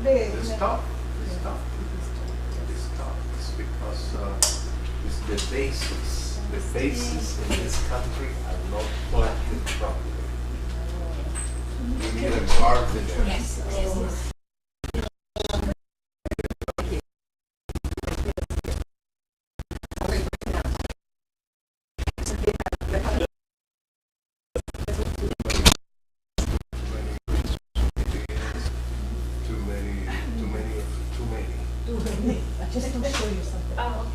It's tough. It's tough. It's tough. It's because it's the basics. The basics in this country are not planted properly. We need a gardener. Yes. Just to show you something. Oh,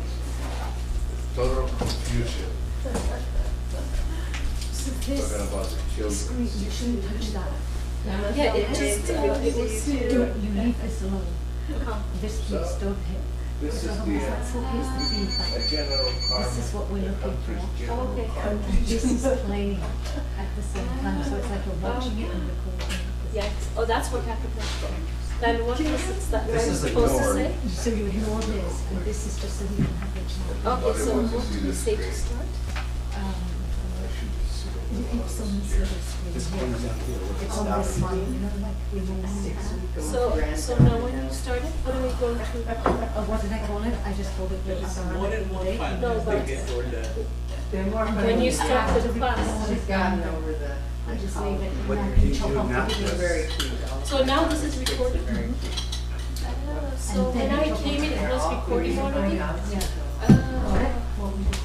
Total confusion. So Talking this about the children. screen, you shouldn't touch that. yeah, it just, it was, You leave this alone. This piece, So, don't hit. This So is how the was that? So here's the feedback. a general This is what we're looking country's for. general Okay. karma. This is playing at the same time, so it's like you're watching it and recording. yes. Oh, that's what happened. Then what was it that This I'm is supposed to ignored. say? So you ignore this, and this is just so you can have the channel. Okay, so want to what see do we the say to screen. start? If someone sees the screen This here, comes down here. it's on this one, you know, like we So now when you started, what are we going to? What did I call it? I just called it. More than one file. No, but They get told that. when you start the class. She's gotten over the. I just leave it What and I you can chop do off now the is- videos. Very cute. So now this is recorded? So And then when I you came in, it was recording already? Yeah. What we did was-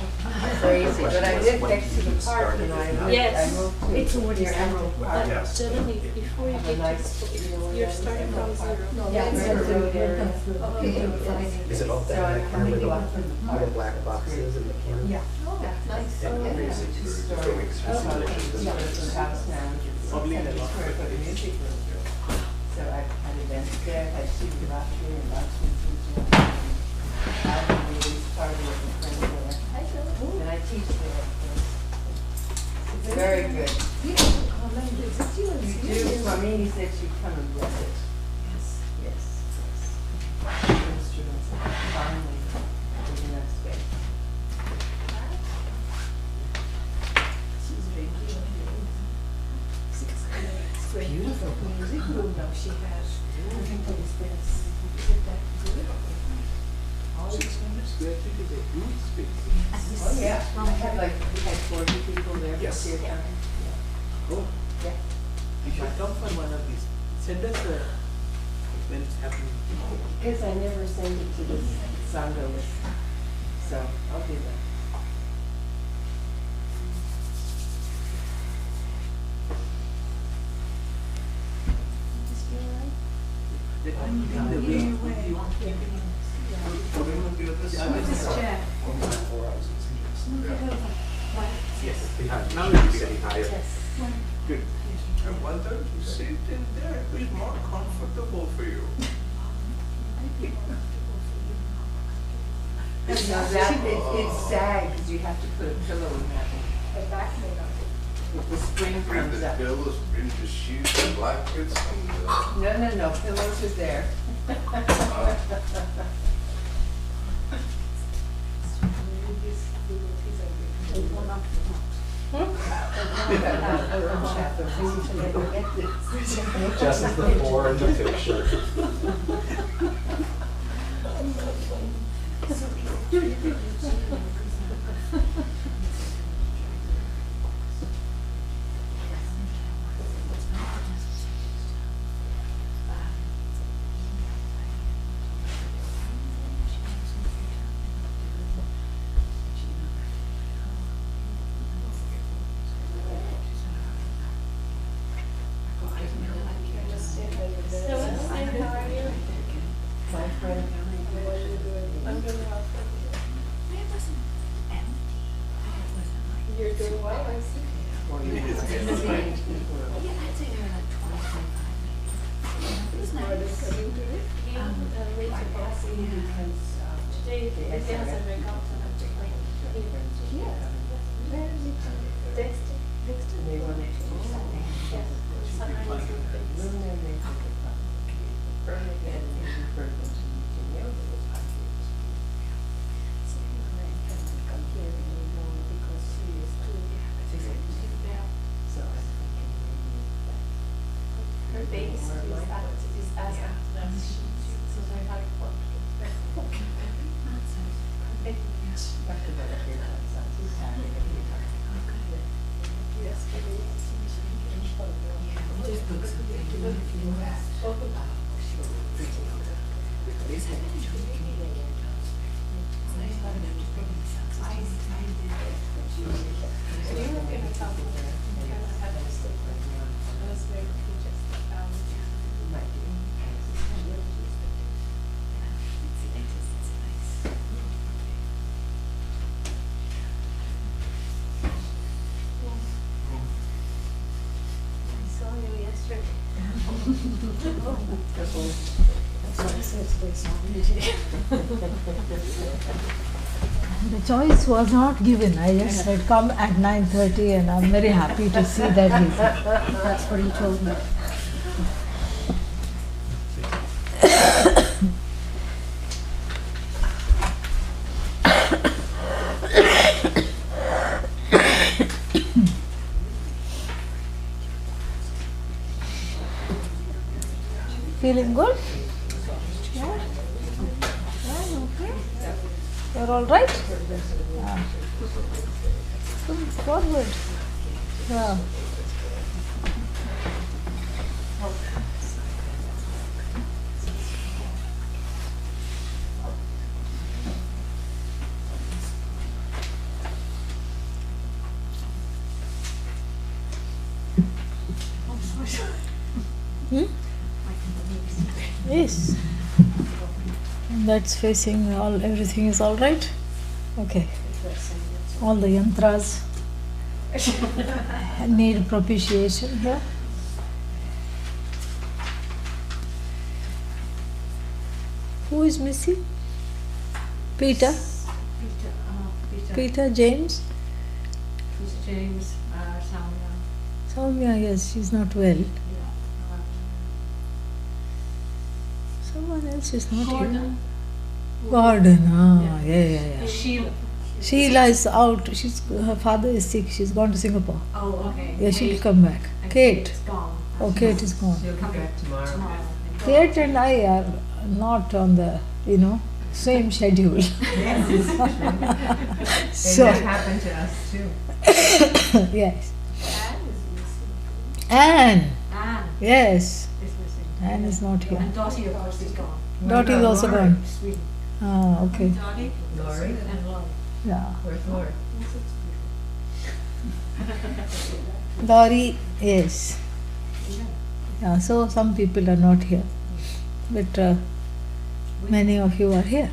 Crazy, but I did next to the park and I moved, Yes. I moved to It's already near Emerald Park. But Yes. generally, before you get to school, you're starting from zero. Yeah, River so Road we'll area. come through. Okay. We'll find it. Is it all So that I'm back here coming with up from the the park. black boxes and the camera? Yeah. Nice. And Yeah, every it's a two-story, house now, which is Probably 600 a lot. square foot music room. So I've had events there, had Stevie Rocker and Boston Fusion. I've been released party with a friend there. And I teach there, of course. It's very good. You do, for me, he said you come and bless it. Yes. Instruments, finally, there's enough space. Beautiful music room though she has. I think that is this. Is it that good? 600 square feet is a huge space. Oh, yeah, I had like, we had 40 people there for Yes. theater. Yeah. Oh, Yeah. you should come for one of these. Send us when it's happening. Because I never send it to this Sangha list. So I'll do that. The way you want to keep it. Chair. Yes, behind you. Now Should be it's getting higher. Yes. Good. I wonder if you sit in there, it's more comfortable for you. No, that, it sags, you have to put a pillow in that one. The back may not be. If the spring Bring comes the up. pillows, bring the sheets and blankets and No, pillows are there. Just as the four in the picture. How are you? My friend. I'm doing well. You're doing well, I see. Are they coming today? Today, it hasn't been out. Dexter. They want to change something. Yes. Sunrise. Room there, they took a photo. Bernadette and Bertha, you know, it was hard to use. So I'm thinking maybe that. base is as so very hard for The choice was not given. I just said come at 9:30 and I'm very happy to see that he's here. That's what he told me. Feeling good? Yeah? Yeah, okay. You're all right? Yeah. Come forward. Yeah. Hmm? Yes. And that's facing everything is all right? Okay. All the yantras need propitiation here. Who is missing? Peter? Peter, James? James, Soumya. Soumya, yes, she's not well. Someone else is not here. Gordon, yeah. Sheila. Sheila is out. Her father is sick. She's gone to Singapore. Oh, okay. Yeah, she'll come back. Kate. It's gone. Oh, Kate is gone. She'll be back tomorrow. Kate and I are not on the, same schedule. So, that happened to us too. yes. Anne is missing. Anne. Anne Yes. is missing. Anne is not here. And Dottie, of course, is gone. Dottie is also Lori? gone. Sweden. Ah, okay. Dottie, Lori? and Lauren. Yeah. Where's Lori? Dori, yes. Yeah, so some people are not here. But many of you are here.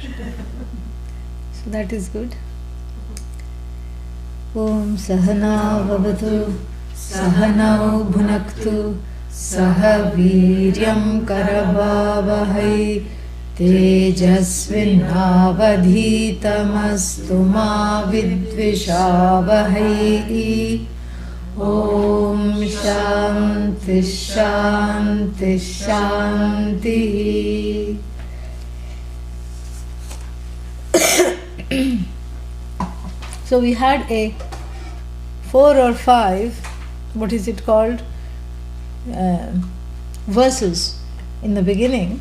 So that is good. Om Sahana Vavatu Sahanau Bhunaktu Saha Viryam Karavavahai Tejasvinavadhitamastu ma vidvishavahai. Om Shanti Shanti Shanti. So we had a 4 or 5, what is it called, verses in the beginning.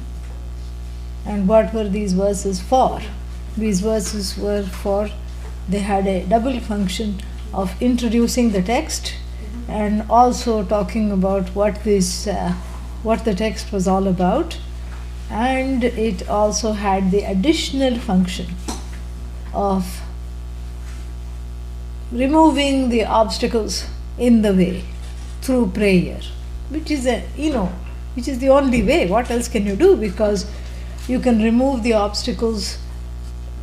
And what were these verses for? These verses were for, they had a double function of introducing the text and also talking about what the text was all about. And it also had the additional function of removing the obstacles in the way through prayer, which is which is the only way. What else can you do? Because you can remove the obstacles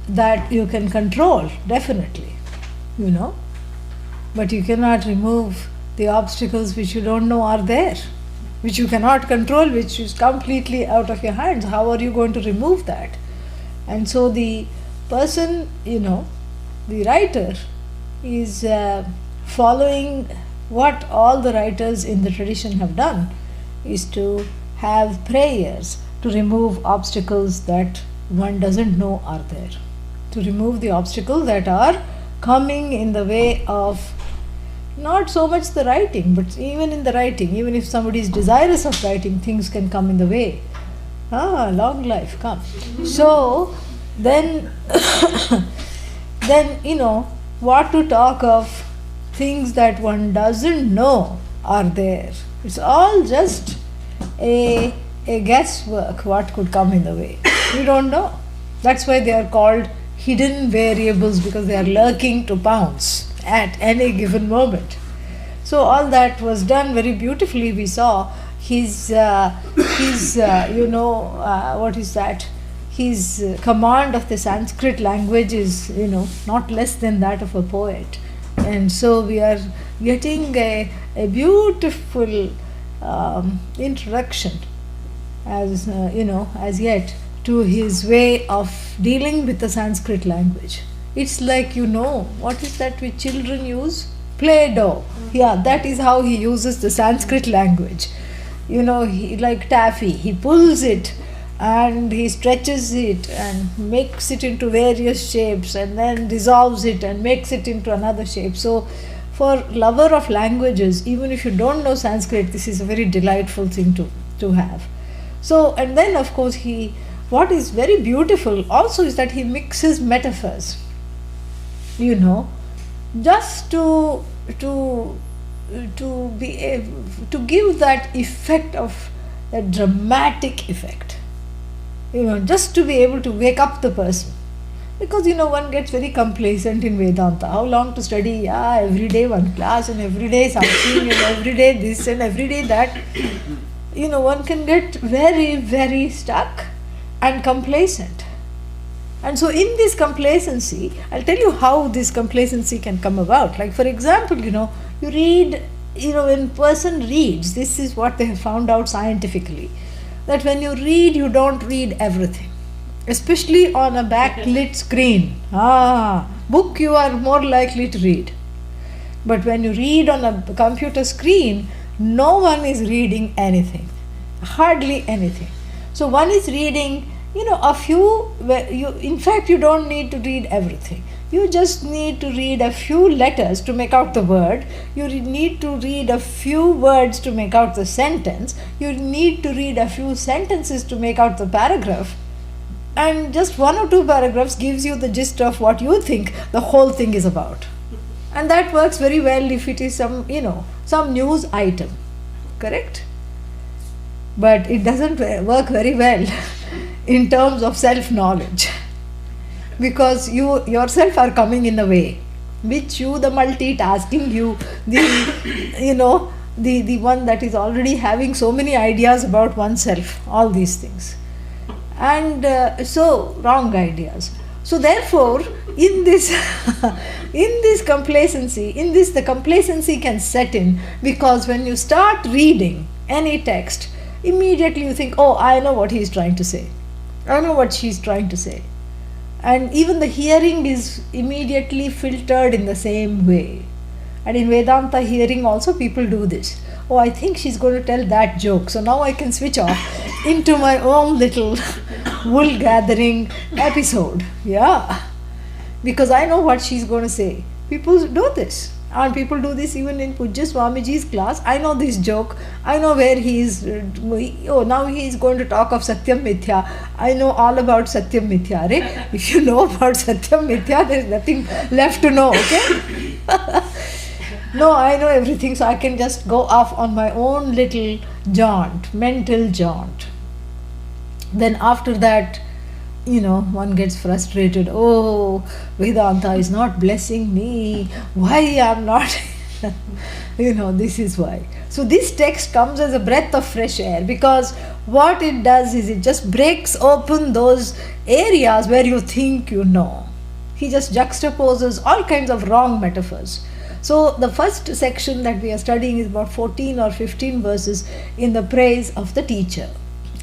that you can control, definitely, but you cannot remove the obstacles which you don't know are there, which you cannot control, which is completely out of your hands. How are you going to remove that? And so the person, the writer is following what all the writers in the tradition have done, is to have prayers to remove obstacles that one doesn't know are there, to remove the obstacles that are coming in the way of Not so much the writing, but even in the writing, even if somebody is desirous of writing, things can come in the way. Long life come. So then, then what to talk of things that one doesn't know are there. It's all just a guesswork what could come in the way. We don't know. That's why they are called hidden variables, because they are lurking to pounce at any given moment. So all that was done very beautifully. We saw his what is that? His command of the Sanskrit language is not less than that of a poet, and so we are getting a beautiful introduction as as yet to his way of dealing with the Sanskrit language. It's like what is that which children use? Play-Doh. Yeah, that is how he uses the Sanskrit language. He, like taffy, he pulls it and he stretches it and makes it into various shapes and then dissolves it and makes it into another shape. So for lover of languages, even if you don't know Sanskrit, this is a very delightful thing to have. So, and then of course what is very beautiful also is that he mixes metaphors, just to give that effect of that dramatic effect, just to be able to wake up the person. Because one gets very complacent in Vedanta. How long to study? Every day one class and every day something and every day this and every day that. One can get very, very stuck and complacent. And so in this complacency, I'll tell you how this complacency can come about. Like for example, you read, when a person reads, this is what they have found out scientifically, that when you read, you don't read everything. Especially on a backlit screen. Book you are more likely to read. But when you read on a computer screen, no one is reading anything. Hardly anything. So one is reading, a few, in fact you don't need to read everything. You just need to read a few letters to make out the word. You need to read a few words to make out the sentence. You need to read a few sentences to make out the paragraph. And just one or two paragraphs gives you the gist of what you think the whole thing is about. And that works very well if it is some news item. Correct? But it doesn't work very well in terms of self-knowledge, because you yourself are coming in the way, which the multitasking, the one that is already having so many ideas about oneself, all these things. And so wrong ideas. So therefore, in this complacency, the complacency can set in, because when you start reading any text, immediately you think, I know what he is trying to say. I know what she is trying to say. And even the hearing is immediately filtered in the same way. And in Vedanta hearing also people do this. I think she's going to tell that joke. So now I can switch off into my own little wool gathering episode. Yeah. Because I know what she's going to say. People do this. And people do this even in Pujya Swamiji's class. I know this joke. I know where he is. Now he is going to talk of Satyam Mithya. I know all about Satyam Mithya. If you know about Satyam Mithya, there is nothing left to know. Okay? No, I know everything, so I can just go off on my own little jaunt, mental jaunt. Then after that, one gets frustrated. Vedanta is not blessing me. Why I'm not? This is why. So this text comes as a breath of fresh air, because what it does is it just breaks open those areas where you think you know. He just juxtaposes all kinds of wrong metaphors. So the first section that we are studying is about 14 or 15 verses in the praise of the teacher.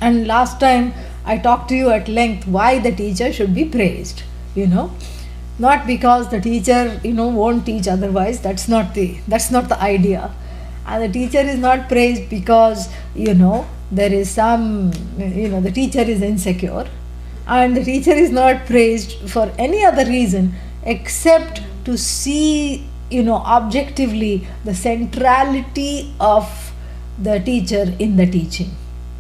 And last time I talked to you at length why the teacher should be praised, not because the teacher, won't teach otherwise. That's not the idea. And the teacher is not praised because, there is some, the teacher is insecure. And the teacher is not praised for any other reason except to see objectively the centrality of the teacher in the teaching,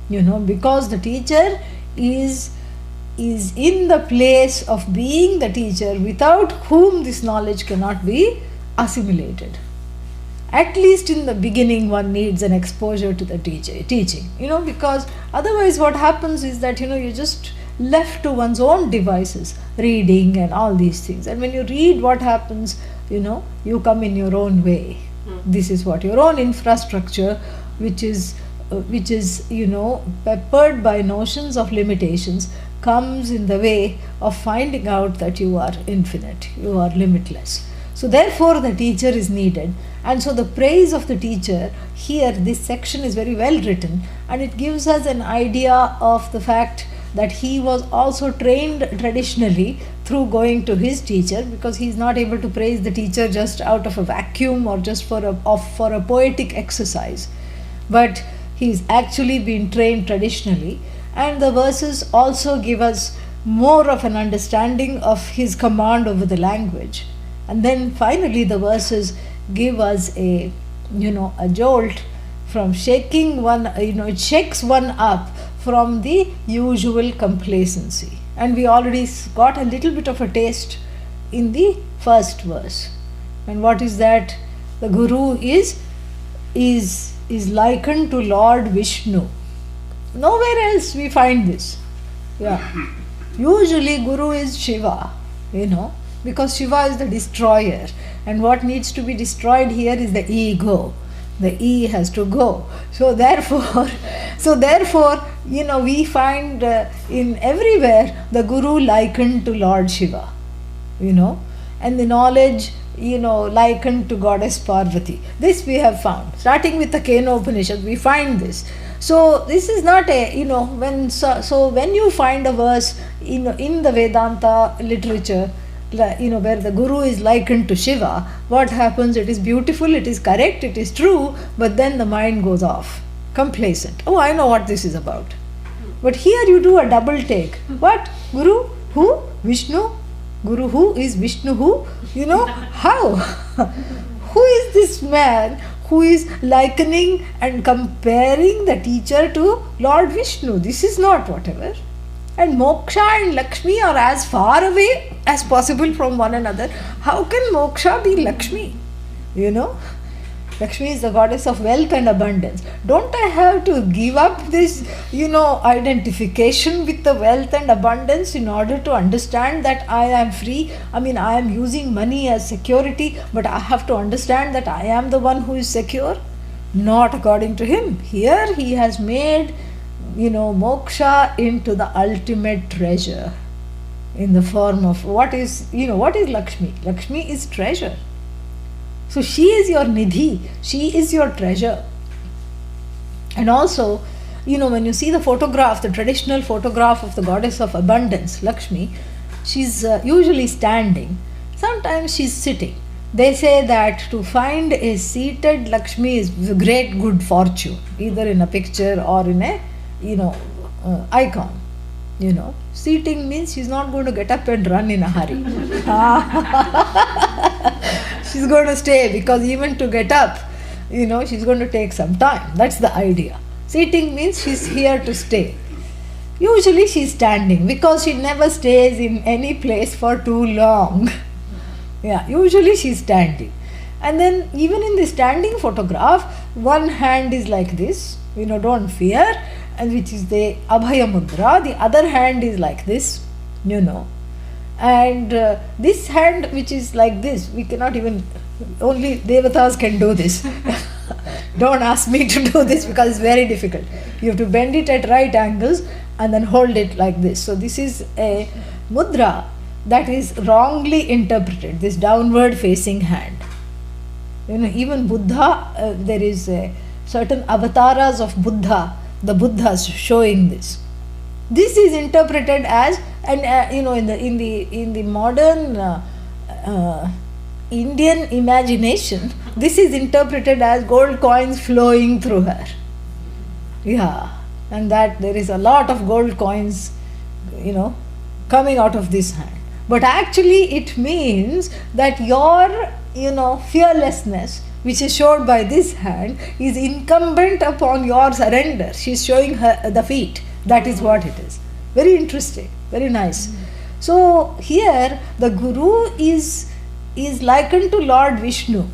because the teacher is in the place of being the teacher, without whom this knowledge cannot be assimilated. At least in the beginning one needs an exposure to the teaching, because otherwise what happens is that you're just left to one's own devices, reading and all these things. And when you read, what happens, you come in your own way. This is what your own infrastructure, which is peppered by notions of limitations, comes in the way of finding out that you are infinite, you are limitless. So therefore the teacher is needed. And so the praise of the teacher here, this section is very well written, and it gives us an idea of the fact that he was also trained traditionally through going to his teacher, because he is not able to praise the teacher just out of a vacuum or just for a poetic exercise, but he's actually been trained traditionally. And the verses also give us more of an understanding of his command over the language. And then finally the verses give us a jolt from shaking one, it shakes one up from the usual complacency. And we already got a little bit of a taste in the first verse. And what is that? The Guru is likened to Lord Vishnu. Nowhere else we find this. Yeah. Usually Guru is Shiva, because Shiva is the destroyer. And what needs to be destroyed here is the ego. The E has to go. So therefore, we find in everywhere the Guru likened to Lord Shiva, and the knowledge, likened to Goddess Parvati. This we have found. Starting with the Kena Upanishad, we find this. So this is not a, when you find a verse in the Vedanta literature, where the Guru is likened to Shiva, what happens? It is beautiful, it is correct, it is true, but then the mind goes off, complacent. Oh, I know what this is about. But here you do a double take. What? Guru? Who? Vishnu? Guru who? Is Vishnu who? How? Who is this man who is likening and comparing the teacher to Lord Vishnu? This is not whatever. And Moksha and Lakshmi are as far away as possible from one another. How can Moksha be Lakshmi? Lakshmi is the goddess of wealth and abundance. Don't I have to give up this, identification with the wealth and abundance in order to understand that I am free? I am using money as security, but I have to understand that I am the one who is secure? Not according to him. Here he has made moksha into the ultimate treasure in the form of what is Lakshmi? Lakshmi is treasure. So she is your nidhi, she is your treasure. And also, when you see the photograph, the traditional photograph of the goddess of abundance, Lakshmi, she's usually standing. Sometimes she's sitting. They say that to find a seated Lakshmi is great good fortune, either in a picture or in a icon. Seating means she's not going to get up and run in a hurry. She's going to stay, because even to get up, she's going to take some time. That's the idea. Seating means she's here to stay. Usually she's standing, because she never stays in any place for too long. Yeah, usually she's standing. And then even in the standing photograph, one hand is like this, don't fear, and which is the Abhaya Mudra. The other hand is like this, and this hand which is like this, we cannot even, only Devatas can do this. Don't ask me to do this, because it's very difficult. You have to bend it at right angles and then hold it like this. So this is a mudra that is wrongly interpreted, this downward facing hand. Even Buddha, there is a certain avatars of Buddha, the Buddhas showing this. This is interpreted as, and in the modern Indian imagination, this is interpreted as gold coins flowing through her. Yeah, and that there is a lot of gold coins, coming out of this hand. But actually it means that your fearlessness which is showed by this hand is incumbent upon your surrender. She is showing her the feet. That is what it is. Very interesting, very nice. So here the Guru is likened to Lord Vishnu.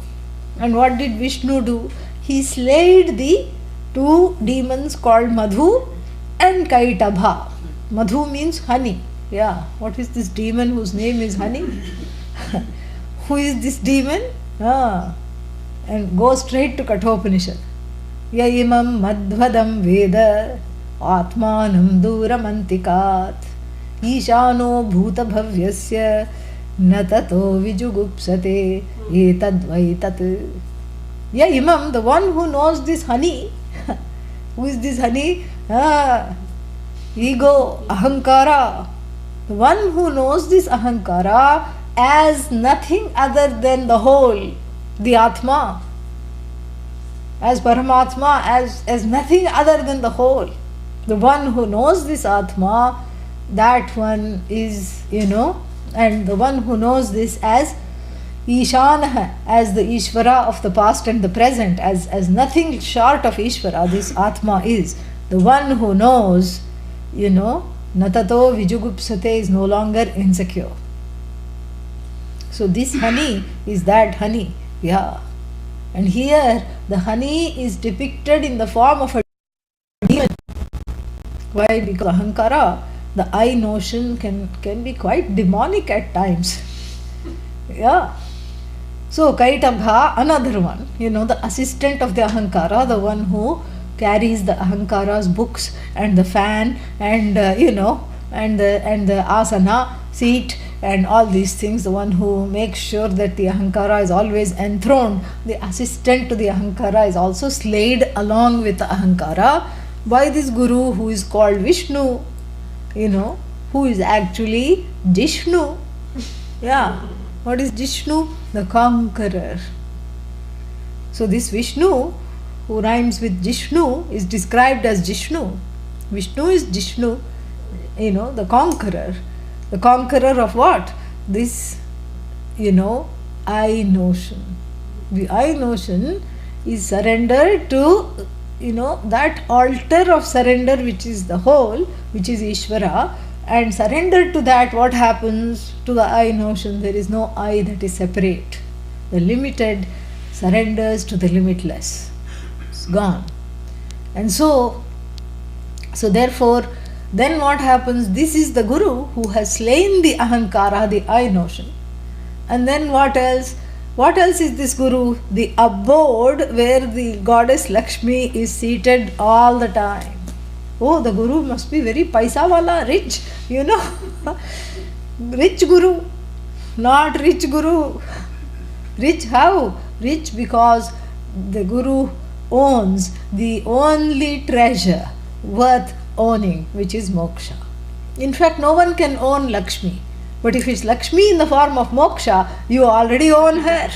And what did Vishnu do? He slayed the two demons called Madhu and Kaitabha. Madhu means honey. Yeah, what is this demon whose name is honey? Who is this demon? And go straight to Kathopanishad. Ya imam madhvadam veda atmanam duramantikat ishano bhuta bhavyasya natato vijugupsate etadvaitat. Ya imam, the one who knows this honey. Who is this honey? Ego, ahankara. The one who knows this ahankara as nothing other than the whole, the Atma, as Paramatma, as nothing other than the whole. The one who knows this Atma, that one is, and the one who knows this as Ishanah, as the Ishvara of the past and the present, as nothing short of Ishvara, this Atma is. The one who knows, Natato Vijugupsate, is no longer insecure. So this honey is that honey. Yeah. And here the honey is depicted in the form of a demon. Why? Because ahankara, the I notion, can be quite demonic at times. Yeah. So Kaitabha, another one, the assistant of the ahankara, the one who carries the ahankara's books and the fan and and the asana seat and all these things, the one who makes sure that the ahankara is always enthroned. The assistant to the ahankara is also slayed along with the ahankara by this Guru who is called Vishnu, who is actually Jishnu. Yeah. What is Jishnu? The conqueror. So this Vishnu, who rhymes with Jishnu, is described as Jishnu. Vishnu is Jishnu, the conqueror. The conqueror of what? This, I notion. The I notion is surrendered to, that altar of surrender which is the whole, which is Ishvara. And surrendered to that, what happens to the I notion? There is no I that is separate. The limited surrenders to the limitless. It's gone. And so therefore, then what happens? This is the Guru who has slain the ahankara, the I notion. And then what else? What else is this Guru? The abode where the goddess Lakshmi is seated all the time. Oh, the Guru must be very paisa wala, rich, Rich Guru, not rich Guru. Rich how? Rich because the Guru owns the only treasure worth owning, which is moksha. In fact, no one can own Lakshmi. But if it's Lakshmi in the form of moksha, you already own her.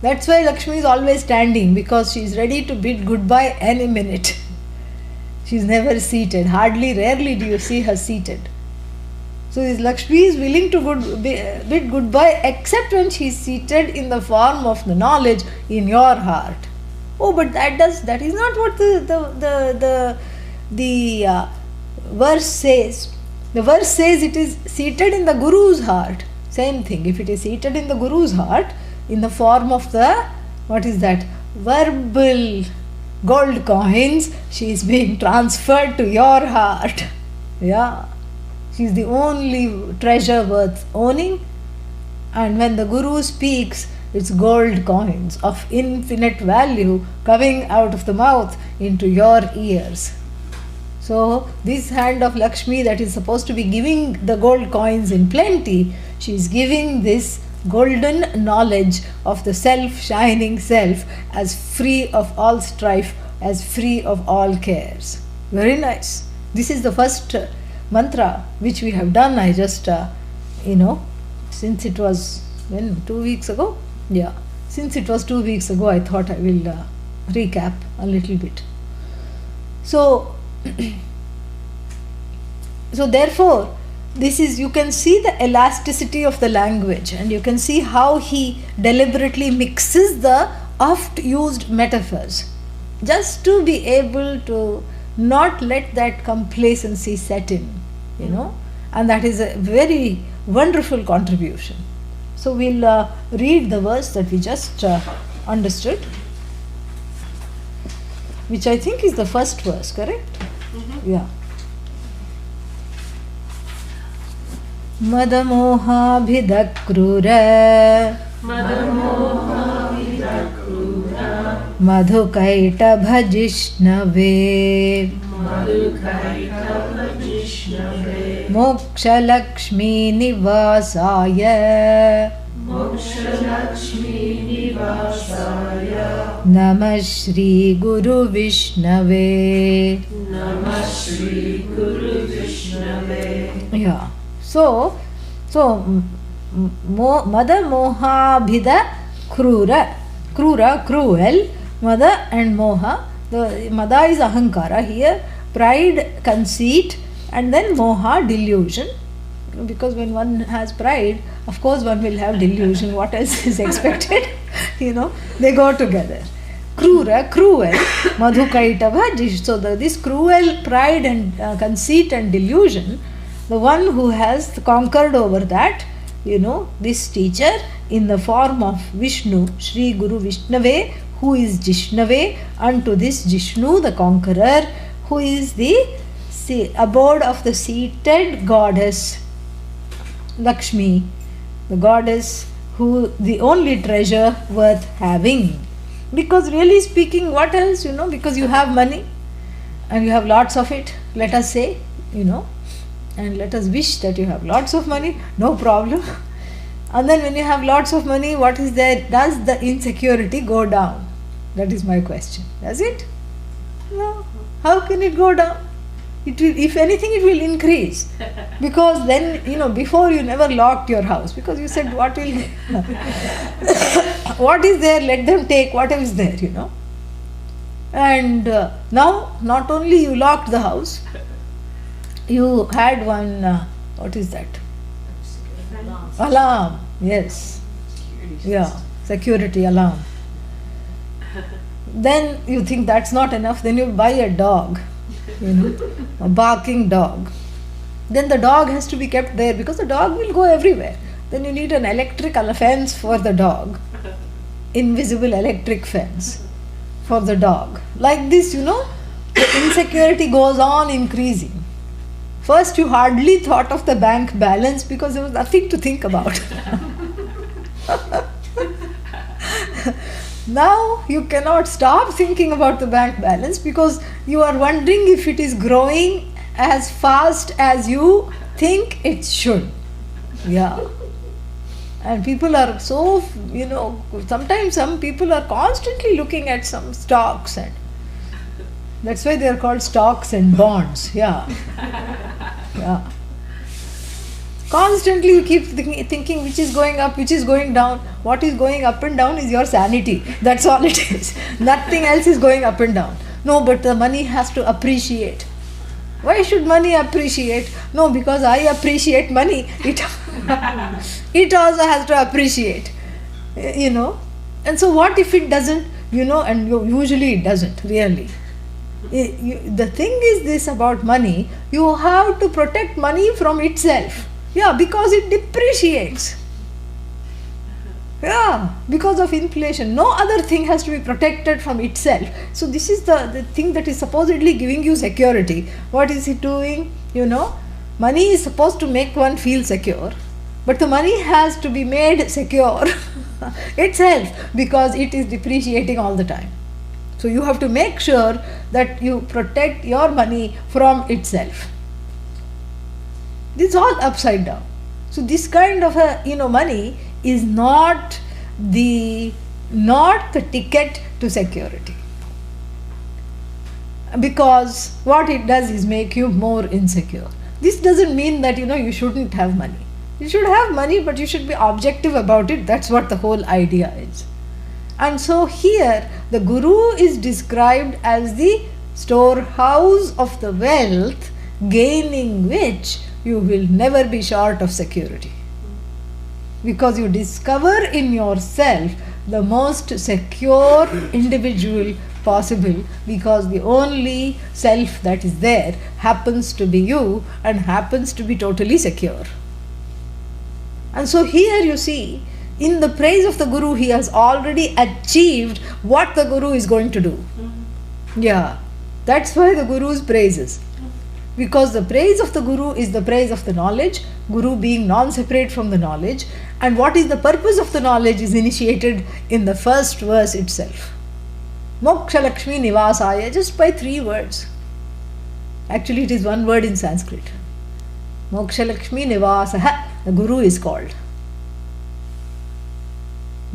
That's why Lakshmi is always standing, because she is ready to bid goodbye any minute. She is never seated. Rarely do you see her seated. So this Lakshmi is willing to bid goodbye except when she is seated in the form of the knowledge in your heart. Oh, but that is not what the verse says. The verse says it is seated in the Guru's heart. Same thing. If it is seated in the Guru's heart, in the form of the, what is that? Verbal gold coins, she is being transferred to your heart. Yeah. She is the only treasure worth owning. And when the Guru speaks, it's gold coins of infinite value coming out of the mouth into your ears. So this hand of Lakshmi that is supposed to be giving the gold coins in plenty, she is giving this golden knowledge of the self-shining self as free of all strife, as free of all cares. Very nice. This is the first mantra which we have done. I just, since it was, 2 weeks ago? Yeah. Since it was 2 weeks ago, I thought I will recap a little bit. So therefore, this is, you can see the elasticity of the language, and you can see how he deliberately mixes the oft used metaphors just to be able to not let that complacency set in, and that is a very wonderful contribution. So we'll read the verse that we just understood, which I think is the first verse, correct? Yeah. Madamohabhidakrura Madhukaitavajishnave Mokshalakshmi Nivasaya Namah Shri Guru Vishnave. Yeah. So Mada Mohabhida Krura, cruel, Mada and Moha. The Mada is Ahankara here, pride, conceit, and then Moha, delusion. Because when one has pride, of course one will have delusion. What else is expected? They go together. Krura, cruel, Madhukaitava. So this cruel pride and conceit and delusion, the one who has conquered over that, this teacher in the form of Vishnu, Shri Guru Vishnave, who is Jishnave, unto this Jishnu, the conqueror, who is the abode of the seated goddess Lakshmi, the goddess who the only treasure worth having. Because really speaking, what else, because you have money and you have lots of it, let us say, and let us wish that you have lots of money, no problem. And then when you have lots of money, what is there? Does the insecurity go down? That is my question. Does it? No. How can it go down? It will, if anything, it will increase. Because then, before you never locked your house, because you said, what will what is there, let them take whatever is there, And now, not only you locked the house, you had one, what is that? Alarm. Yes. Yeah, security alarm. Then you think that's not enough, then you buy a dog, a barking dog. Then the dog has to be kept there because the dog will go everywhere. Then you need an electrical fence for the dog, invisible electric fence for the dog. Like this, the insecurity goes on increasing. First, you hardly thought of the bank balance because there was nothing to think about. Now you cannot stop thinking about the bank balance because you are wondering if it is growing as fast as you think it should. Yeah. And people are so, sometimes some people are constantly looking at some stocks, and that's why they are called stocks and bonds. Yeah. Yeah. Constantly you keep thinking which is going up, which is going down. What is going up and down is your sanity. That's all it is. Nothing else is going up and down. No, but the money has to appreciate. Why should money appreciate? No, because I appreciate money. It also has to appreciate. And so what if it doesn't, and usually it doesn't, really. The thing is this about money, you have to protect money from itself. Yeah, because it depreciates. Yeah, because of inflation. No other thing has to be protected from itself. So this is the thing that is supposedly giving you security. What is it doing? Money is supposed to make one feel secure. But the money has to be made secure itself because it is depreciating all the time. So you have to make sure that you protect your money from itself. This is all upside down. So this kind of money is not the ticket to security. Because what it does is make you more insecure. This doesn't mean that you shouldn't have money. You should have money, but you should be objective about it. That's what the whole idea is. And so here the Guru is described as the storehouse of the wealth, gaining which you will never be short of security. Because you discover in yourself the most secure individual possible, because the only self that is there happens to be you and happens to be totally secure. And so here you see, in the praise of the Guru, he has already achieved what the Guru is going to do. Yeah, that's why the Guru's praises. Because the praise of the Guru is the praise of the knowledge, Guru being non-separate from the knowledge, and what is the purpose of the knowledge is initiated in the first verse itself. Moksha Lakshmi Nivasaya, just by 3 words. Actually, it is 1 word in Sanskrit. Moksha Lakshmi Nivasaha, the Guru is called.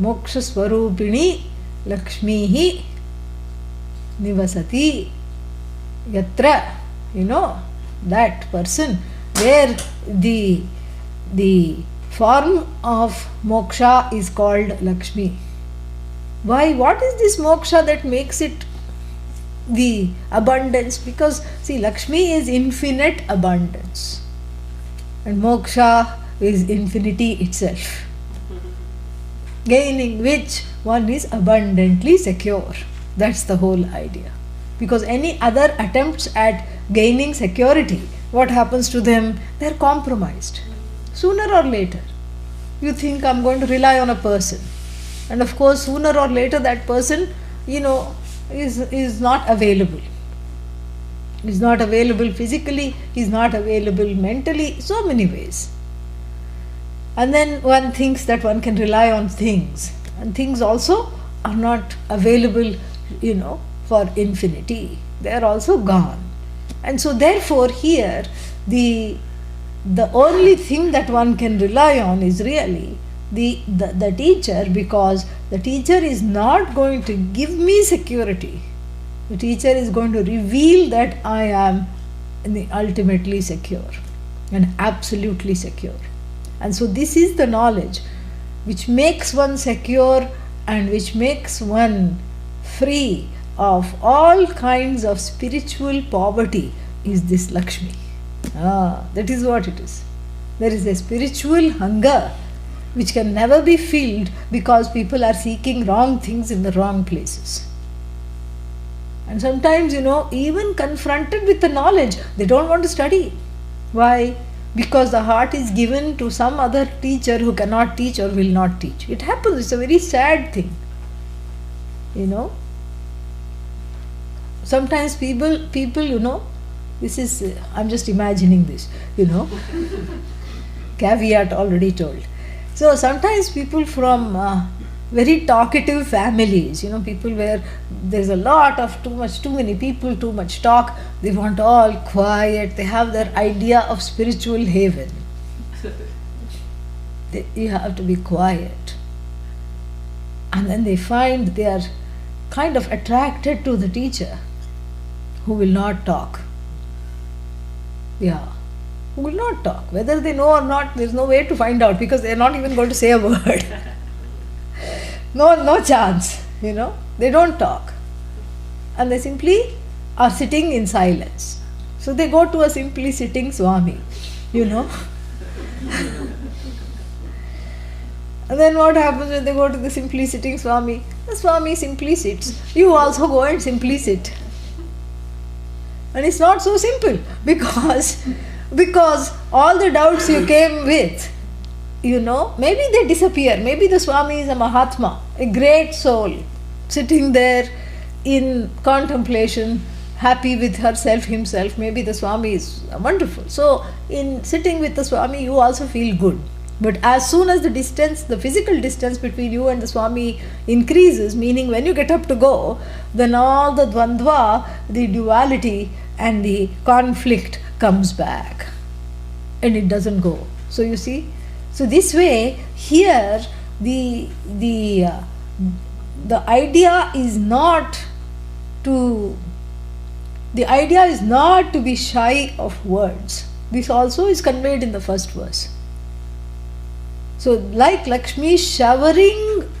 Moksha Swarupini Lakshmihi Nivasati Yatra, that person where the form of moksha is called Lakshmi. Why? What is this moksha that makes it the abundance? Because see, Lakshmi is infinite abundance and moksha is infinity itself, gaining which one is abundantly secure. That's the whole idea. Because any other attempts at gaining security, what happens to them? They're compromised. Sooner or later, you think, I'm going to rely on a person. And of course, sooner or later that person, is not available. He's not available physically, he's not available mentally, so many ways. And then one thinks that one can rely on things. And things also are not available, for infinity. They are also gone. And so therefore here, the only thing that one can rely on is really the teacher, because the teacher is not going to give me security. The teacher is going to reveal that I am ultimately secure and absolutely secure. And so this is the knowledge which makes one secure and which makes one free of all kinds of spiritual poverty, is this Lakshmi. That is what it is. There is a spiritual hunger which can never be filled because people are seeking wrong things in the wrong places. And sometimes, even confronted with the knowledge, they don't want to study. Why? Because the heart is given to some other teacher who cannot teach or will not teach. It happens, it's a very sad thing. Sometimes people, this is, I'm just imagining this, caveat already told. So sometimes people from very talkative families, people where there's a lot of too many people, too much talk, they want all quiet, they have their idea of spiritual haven. You have to be quiet. And then they find they are kind of attracted to the teacher who will not talk. Yeah, who will not talk. Whether they know or not, there's no way to find out because they're not even going to say a word. No chance, they don't talk. And they simply are sitting in silence. So they go to a simply sitting Swami, And then what happens when they go to the simply sitting Swami? The Swami simply sits. You also go and simply sit. And it's not so simple because all the doubts you came with, maybe they disappear. Maybe the Swami is a Mahatma, a great soul, sitting there in contemplation, happy with herself, himself. Maybe the Swami is wonderful. So in sitting with the Swami, you also feel good. But as soon as the physical distance between you and the Swami increases, meaning when you get up to go, then all the dvandva, the duality and the conflict comes back. And it doesn't go. So you see, so this way, here the idea is not to be shy of words. This also is conveyed in the first verse. So like Lakshmi showering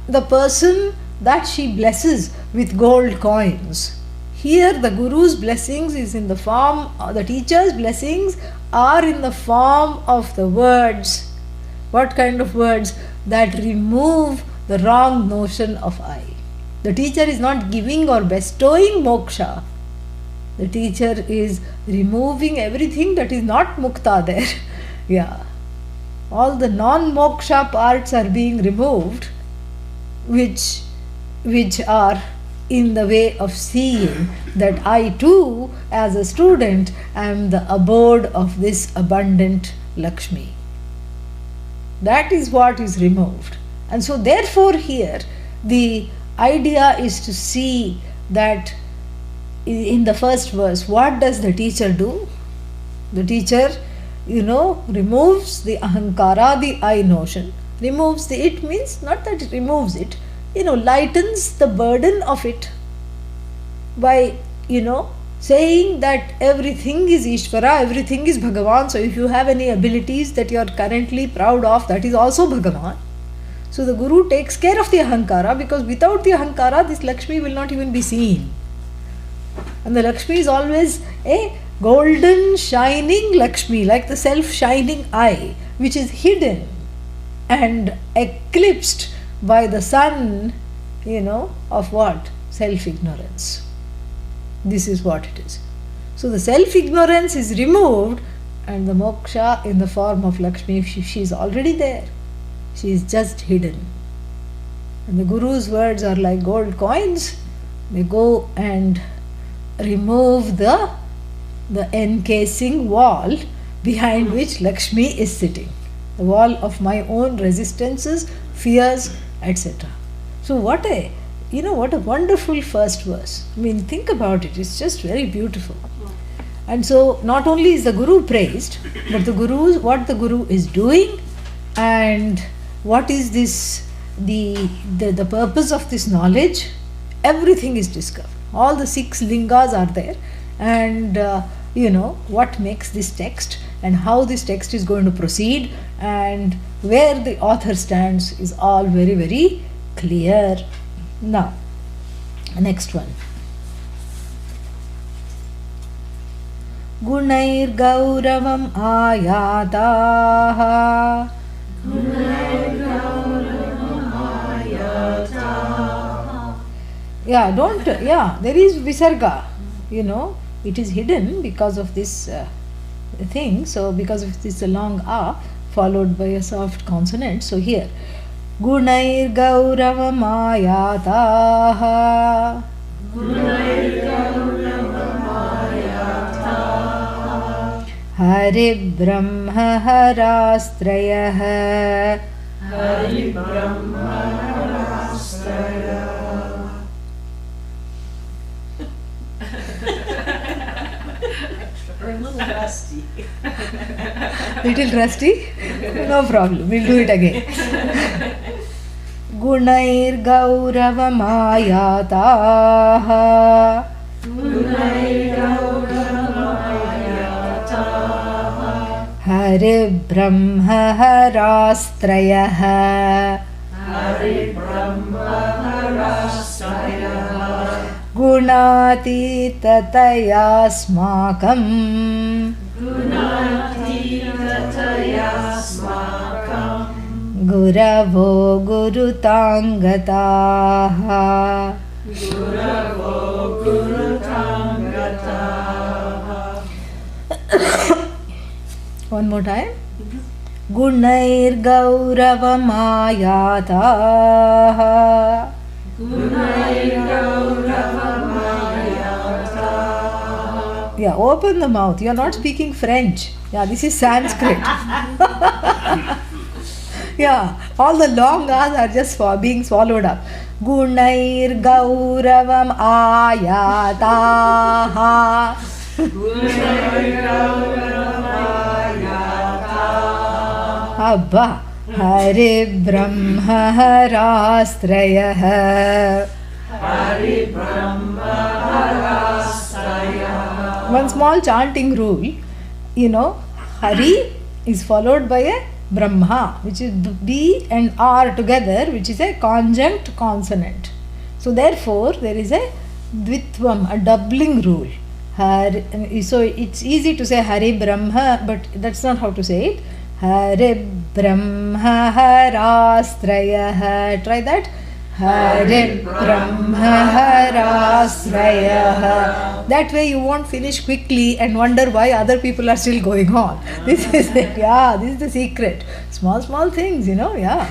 the person that she blesses with gold coins, here the Guru's blessings is in the form, the teacher's blessings are in the form of the words. What kind of words? That remove the wrong notion of I. The teacher is not giving or bestowing moksha. The teacher is removing everything that is not mukta there. Yeah. All the non-moksha parts are being removed, which are in the way of seeing that I too, as a student, am the abode of this abundant Lakshmi. That is what is removed. And so therefore here the idea is to see that in the first verse, what does the teacher do? The teacher, removes the ahankara, the I notion. Removes the it means not that it removes it, lightens the burden of it by, saying that everything is Ishvara, everything is Bhagavan. So if you have any abilities that you are currently proud of, that is also Bhagavan. So the Guru takes care of the ahankara, because without the ahankara, this Lakshmi will not even be seen. And the Lakshmi is always a golden shining Lakshmi, like the self-shining eye, which is hidden and eclipsed by the sun, of what? Self-ignorance. This is what it is. So the self-ignorance is removed, and the moksha in the form of Lakshmi, she is already there. She is just hidden. And the Guru's words are like gold coins. They go and remove the encasing wall behind which Lakshmi is sitting. The wall of my own resistances, fears, etc. So what a wonderful first verse. I mean, think about it. It's just very beautiful. And so not only is the Guru praised, but what the Guru is doing, and what is this, the purpose of this knowledge, everything is discovered. All the 6 lingas are there, and what makes this text and how this text is going to proceed and where the author stands is all very, very clear. Now, next one. Gunair gauravam ayataha. There is visarga, it is hidden because of this thing. So because of this long a followed by a soft consonant. So here, Gunair gauravam ayataha. Hari Brahma harastrayah. We're a little rusty. Little rusty? No problem, we'll do it again. Gunair gauravam ayataha. Hari Brahma harastrayah. Gunatitatayasmakam. Guravo gurutangataha. One more time. Gunair gauravam ayataha. Yeah, open the mouth. You are not speaking French. Yeah, this is Sanskrit. Yeah, all the long A's are just being swallowed up. Gunair gauravam ayataha. Abba. Hari Brahma harastrayah. One small chanting rule, Hari is followed by a Brahma, which is B and R together, which is a conjunct consonant. So therefore there is a dvitvam, a doubling rule. So it's easy to say Hari Brahma, but that's not how to say it. Hari Brahma Harastrayah. Try that. Hari Brahma Harastrayah. That way you won't finish quickly and wonder why other people are still going on. This is it. Yeah, this is the secret. Small things, yeah.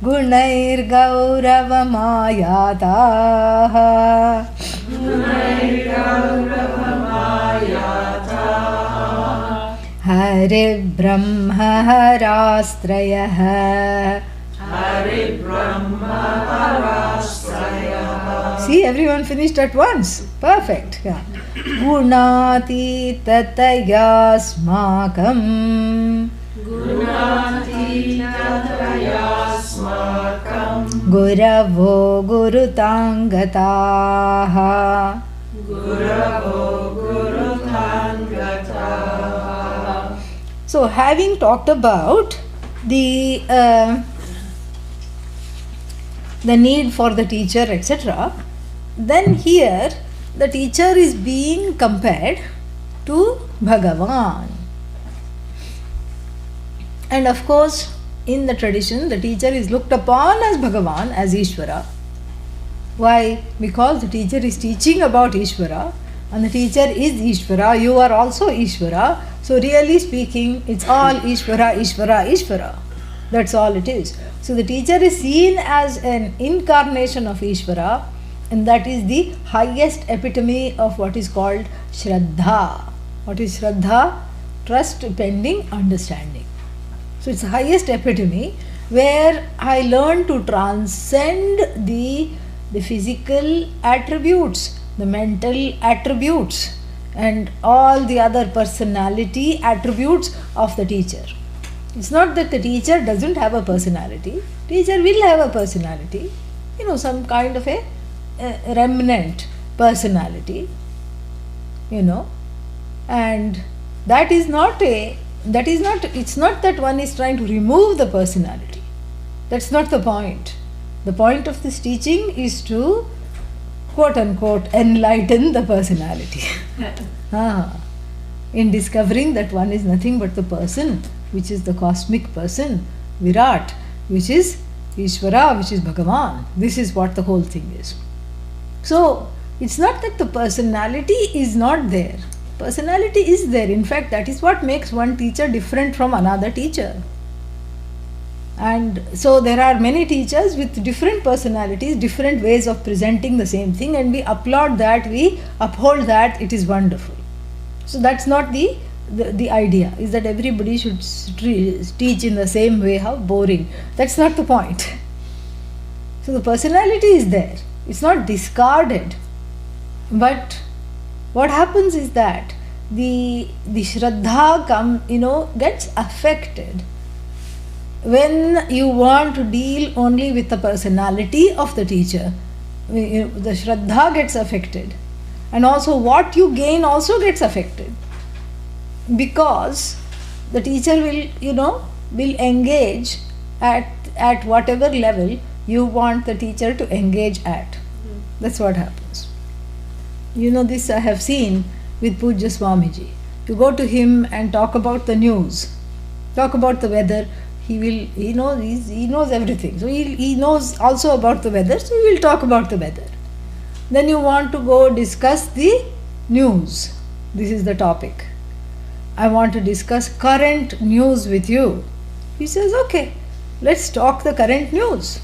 Gunair Gaurava Mayataha. Hare Brahma Harastrayah. See, everyone finished at once. Perfect. Yeah. Gunati tatayasmakam. Guravo gurutangataha. So, having talked about the need for the teacher, etc., then here the teacher is being compared to Bhagavan. And of course, in the tradition, the teacher is looked upon as Bhagavan, as Ishvara. Why? Because the teacher is teaching about Ishvara, and the teacher is Ishvara, you are also Ishvara. So really speaking, it's all Ishvara, Ishvara, Ishvara. That's all it is. So the teacher is seen as an incarnation of Ishvara, and that is the highest epitome of what is called Shraddha. What is Shraddha? Trust pending understanding. So it's the highest epitome where I learn to transcend the physical attributes, the mental attributes, and all the other personality attributes of the teacher. It's not that the teacher doesn't have a personality. Teacher will have a personality, some kind of a remnant personality, and it's not that one is trying to remove the personality. That's not the point. The point of this teaching is to quote unquote enlighten the personality. In discovering that one is nothing but the person, which is the cosmic person, Virat, which is Ishvara, which is Bhagavan. This is what the whole thing is. So, it's not that the personality is not there. Personality is there. In fact, that is what makes one teacher different from another teacher. And so there are many teachers with different personalities, different ways of presenting the same thing, and we applaud that, we uphold that, it is wonderful. So that's not the idea, is that everybody should teach in the same way. How boring. That's not the point. So the personality is there. It's not discarded. But what happens is that the Shraddha gets affected when you want to deal only with the personality of the teacher. The Shraddha gets affected, and also what you gain also gets affected, because the teacher will engage at whatever level you want the teacher to engage at. That's what happens. This I have seen with Pujya Swamiji. You go to him and talk about the news, talk about the weather. He knows everything. So he knows also about the weather, so he will talk about the weather. Then you want to go discuss the news. This is the topic. I want to discuss current news with you. He says, okay, let's talk the current news.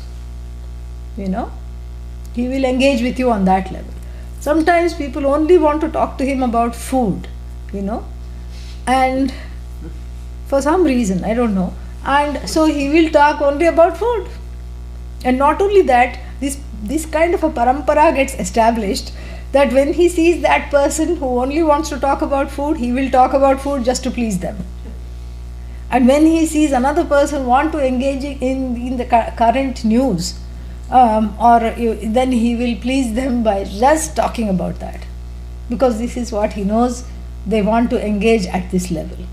He will engage with you on that level. Sometimes people only want to talk to him about food, and for some reason, I don't know. And so he will talk only about food. And not only that, this kind of a parampara gets established, that when he sees that person who only wants to talk about food, he will talk about food just to please them. And when he sees another person want to engage in the current news, then he will please them by just talking about that, because this is what he knows they want to engage at this level.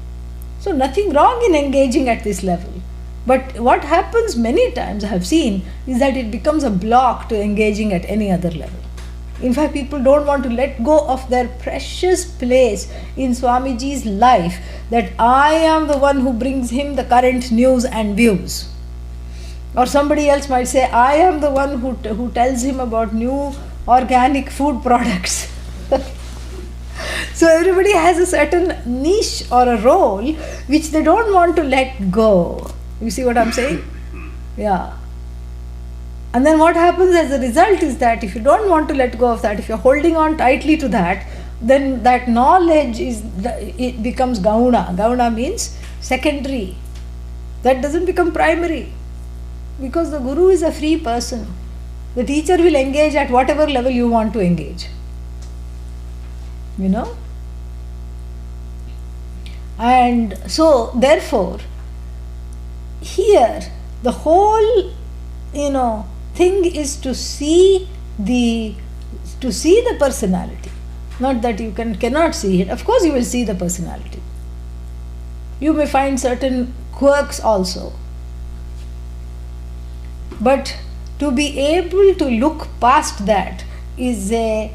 So nothing wrong in engaging at this level, But what happens many times, I have seen, is that it becomes a block to engaging at any other level. In fact, people don't want to let go of their precious place in Swamiji's life, that I am the one who brings him the current news and views. Or somebody else might say, I am the one who tells him about new organic food products. So everybody has a certain niche or a role which they don't want to let go. You see what I'm saying? Yeah. And then what happens as a result is that if you don't want to let go of that, if you're holding on tightly to that, then that knowledge it becomes gauna. Gauna means secondary. That doesn't become primary. Because the guru is a free person. The teacher will engage at whatever level you want to engage. You know? And so, therefore, here the whole, thing is to see the personality. Not that you cannot see it. Of course, you will see the personality. You may find certain quirks also. But to be able to look past that is a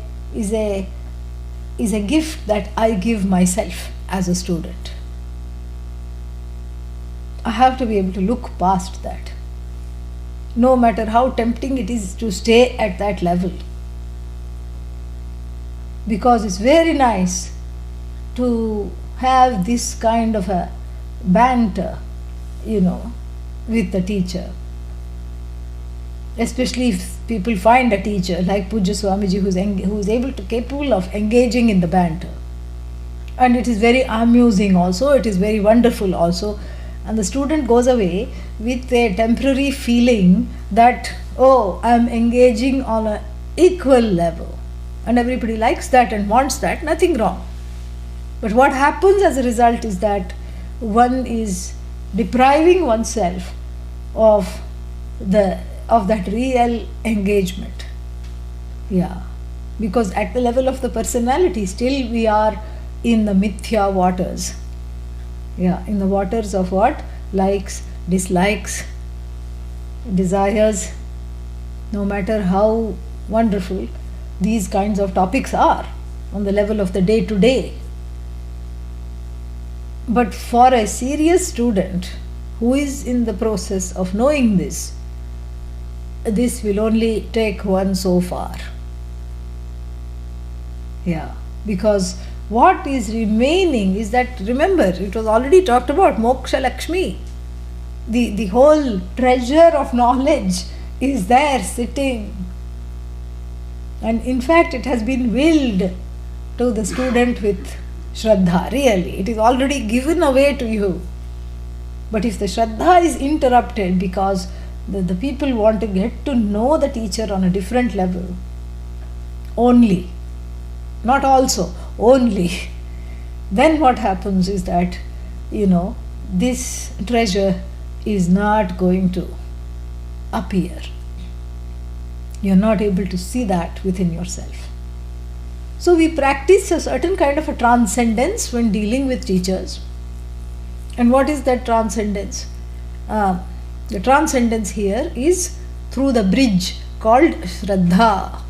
gift that I give myself as a student. I have to be able to look past that. No matter how tempting it is to stay at that level. Because it's very nice to have this kind of a banter, with the teacher. Especially if people find a teacher like Pujya Swamiji who is capable of engaging in the banter. And it is very amusing also, it is very wonderful also. And the student goes away with a temporary feeling that, oh, I am engaging on an equal level. And everybody likes that and wants that, nothing wrong. But what happens as a result is that one is depriving oneself of that real engagement. Yeah. Because at the level of the personality, still we are in the mithya waters. Yeah, in the waters of what? Likes, dislikes, desires. No matter how wonderful these kinds of topics are on the level of the day to day. But for a serious student who is in the process of knowing this will only take one so far. Yeah, because what is remaining is that, remember, it was already talked about Moksha Lakshmi. The whole treasure of knowledge is there sitting. And in fact, it has been willed to the student with Shraddha, really. It is already given away to you. But if the Shraddha is interrupted because the people want to get to know the teacher on a different level, only, not also, only, then what happens is that, this treasure is not going to appear. You're not able to see that within yourself. So we practice a certain kind of a transcendence when dealing with teachers. And what is that transcendence? The transcendence here is through the bridge called Shraddha.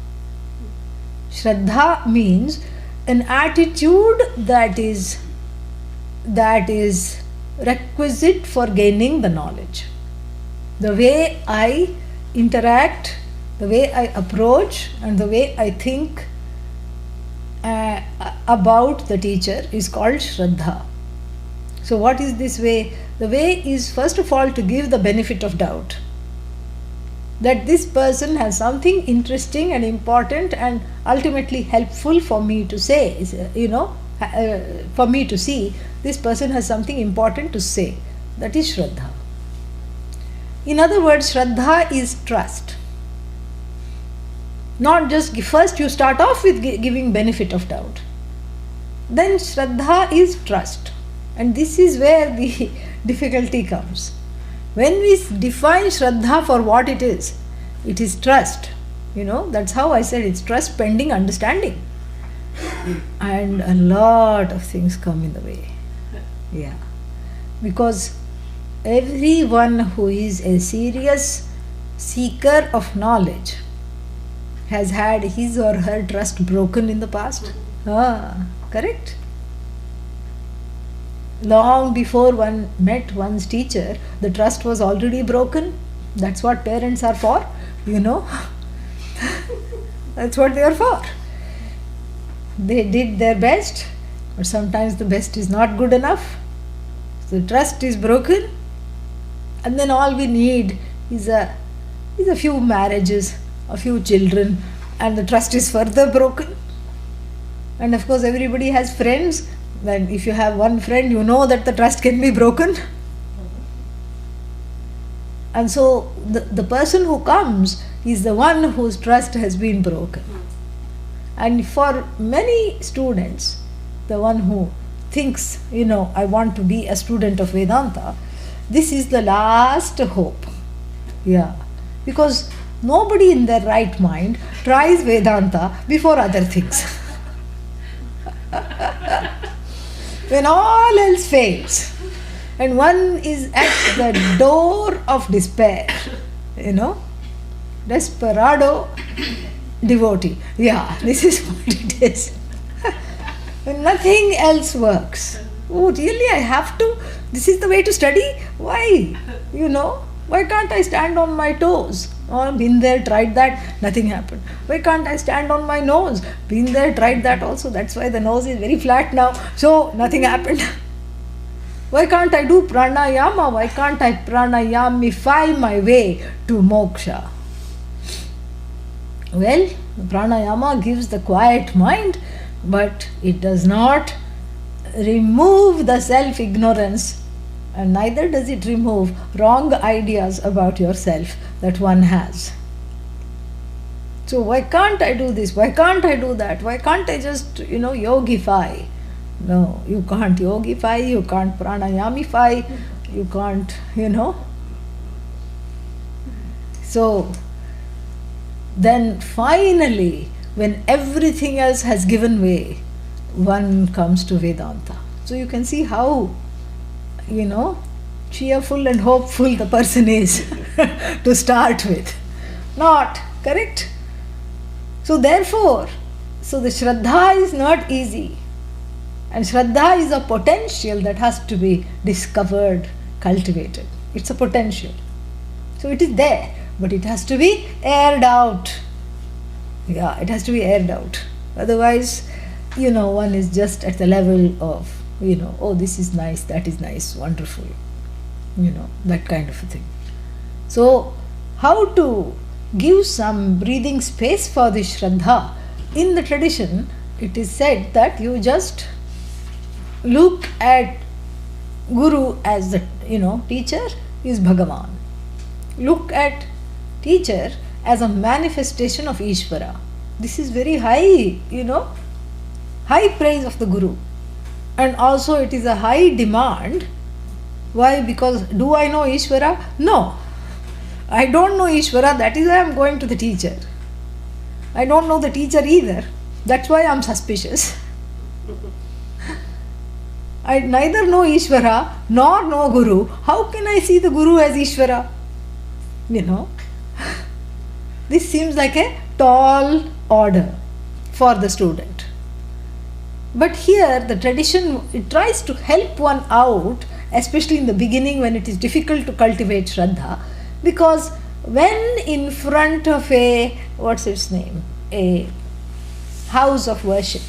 Shraddha means an attitude that is requisite for gaining the knowledge. The way I interact, the way I approach, and the way I think about the teacher is called Shraddha. So what is this way? The way is, first of all, to give the benefit of doubt. That this person has something interesting and important and ultimately helpful for me to say, for me to see, this person has something important to say. That is Shraddha. In other words, Shraddha is trust. Not just, first you start off with giving benefit of doubt. Then Shraddha is trust. And this is where the difficulty comes. When we define Shraddha for what it is trust. That's how I said it's trust pending understanding. And a lot of things come in the way. Yeah. Because everyone who is a serious seeker of knowledge has had his or her trust broken in the past. Correct? Long before one met one's teacher, the trust was already broken. That's what parents are for, you know. That's what they are for. They did their best, but sometimes the best is not good enough. So trust is broken, and then all we need is a few marriages, a few children, and the trust is further broken. And of course, everybody has friends. Then, if you have one friend, you know that the trust can be broken. And so, the person who comes is the one whose trust has been broken. And for many students, the one who thinks, I want to be a student of Vedanta, this is the last hope. Yeah. Because nobody in their right mind tries Vedanta before other things. When all else fails and one is at the door of despair, desperado devotee. Yeah, this is what it is. When nothing else works. Oh, really? I have to? This is the way to study? Why? Why can't I stand on my toes? Oh, been there, tried that, nothing happened. Why can't I stand on my nose? Been there, tried that also. That's why the nose is very flat now. So, nothing happened. Why can't I do pranayama? Why can't I pranayamify my way to moksha? Well, pranayama gives the quiet mind, but it does not remove the self-ignorance, and neither does it remove wrong ideas about yourself that one has. So why can't I do this? Why can't I do that? Why can't I just, yogify? No, you can't yogify, you can't pranayamify, you can't, So, then finally, when everything else has given way, one comes to Vedanta. So you can see how, cheerful and hopeful the person is to start with. Not, correct? So therefore, the Shraddha is not easy. And Shraddha is a potential that has to be discovered, cultivated. It's a potential. So it is there, but it has to be aired out. Yeah, it has to be aired out. Otherwise, one is just at the level of, oh, this is nice, that is nice, wonderful. That kind of a thing. So, how to give some breathing space for the Shraddha? In the tradition, it is said that you just look at Guru as the, teacher is Bhagavan. Look at teacher as a manifestation of Ishvara. This is very high, high praise of the Guru. And also it is a high demand. Why? Because do I know Ishvara? No. I don't know Ishvara, that is why I am going to the teacher. I don't know the teacher either. That's why I am suspicious. I neither know Ishvara nor know Guru. How can I see the Guru as Ishvara? This seems like a tall order for the student. But here the tradition, it tries to help one out, especially in the beginning when it is difficult to cultivate Shraddha, because when in front of a house of worship,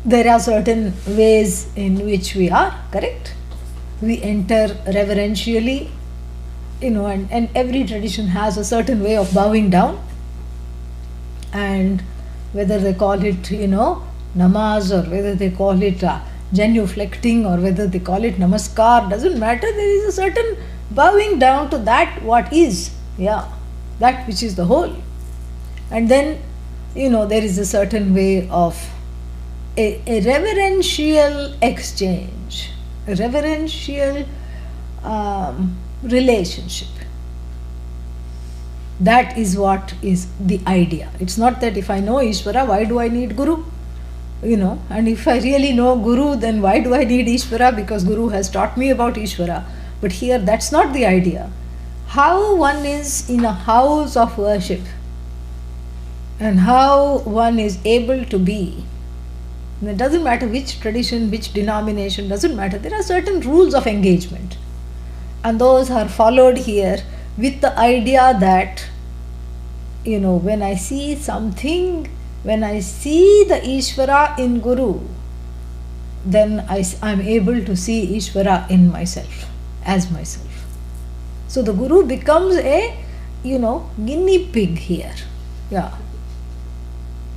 there are certain ways in which we are, correct? We enter reverentially, and every tradition has a certain way of bowing down. And whether they call it, namaz, or whether they call it genuflecting, or whether they call it namaskar, doesn't matter. There is a certain bowing down to that what is, that which is the whole. And then, there is a certain way of a reverential exchange, a reverential relationship. That is what is the idea. It's not that if I know Ishvara, why do I need Guru? And if I really know Guru, then why do I need Ishvara? Because Guru has taught me about Ishvara. But here that's not the idea. How one is in a house of worship and how one is able to be. And it doesn't matter which tradition, which denomination, doesn't matter. There are certain rules of engagement. And those are followed here with the idea that, when I see something, when I see the Ishvara in Guru, then I'm able to see Ishvara in myself, as myself. So the Guru becomes a, guinea pig here. Yeah.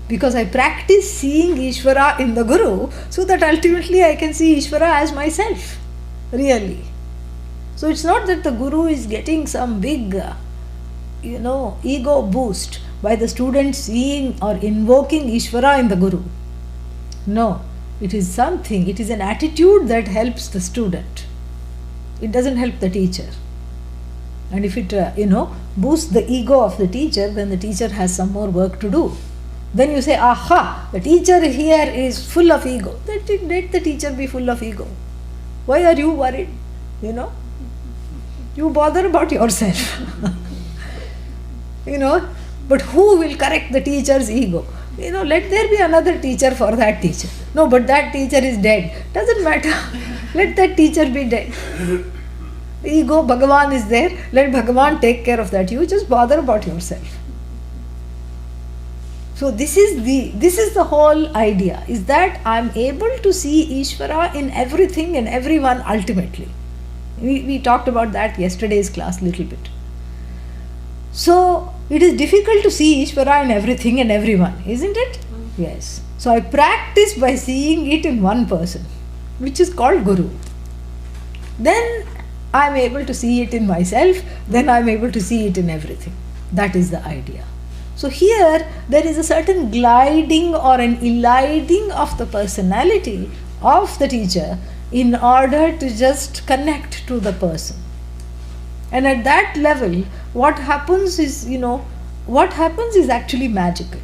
Because I practice seeing Ishvara in the Guru, so that ultimately I can see Ishvara as myself, really. So it's not that the Guru is getting some big, ego boost by the student seeing or invoking Ishvara in the Guru. No, it is an attitude that helps the student. It doesn't help the teacher. And if it, boosts the ego of the teacher, then the teacher has some more work to do. Then you say, aha, the teacher here is full of ego. Let the teacher be full of ego. Why are you worried? You bother about yourself. But who will correct the teacher's ego? Let there be another teacher for that teacher. No, but that teacher is dead. Doesn't matter. Let that teacher be dead. Ego, Bhagavan is there. Let Bhagavan take care of that. You just bother about yourself. So this is the whole idea, is that I am able to see Ishvara in everything and everyone ultimately. We talked about that yesterday's class a little bit. So it is difficult to see Ishvara in everything and everyone, isn't it? Yes. So I practice by seeing it in one person, which is called Guru. Then I am able to see it in myself, then I am able to see it in everything. That is the idea. So here there is a certain gliding or an eliding of the personality of the teacher in order to just connect to the person. And at that level, what happens is actually magical.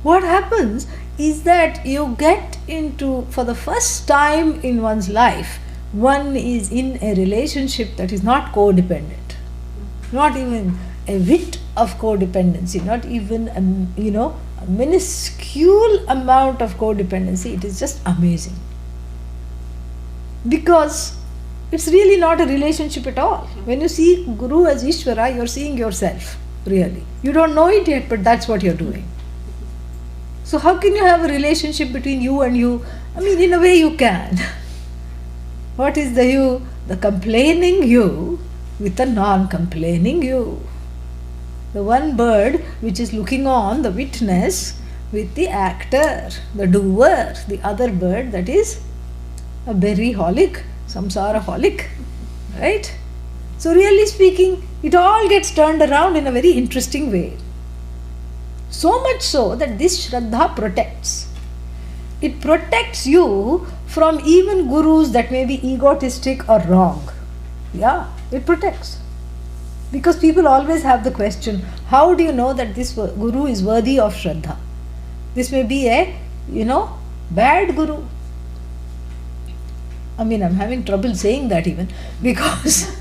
What happens is that you get into, for the first time in one's life, one is in a relationship that is not codependent, not even a whit of codependency, not even a minuscule amount of codependency. It is just amazing, because it's really not a relationship at all. When you see Guru as Ishvara, you're seeing yourself, really. You don't know it yet, but that's what you're doing. So how can you have a relationship between you and you? In a way you can. What is the you? The complaining you with the non-complaining you. The one bird which is looking on, the witness, with the actor, the doer. The other bird that is a berryholic, samsaraholic. Right? So really speaking, it all gets turned around in a very interesting way. So much so that this Shraddha protects. It protects you from even gurus that may be egotistic or wrong. Yeah, it protects. Because people always have the question, how do you know that this guru is worthy of Shraddha? This may be a, bad guru. I'm having trouble saying that even, because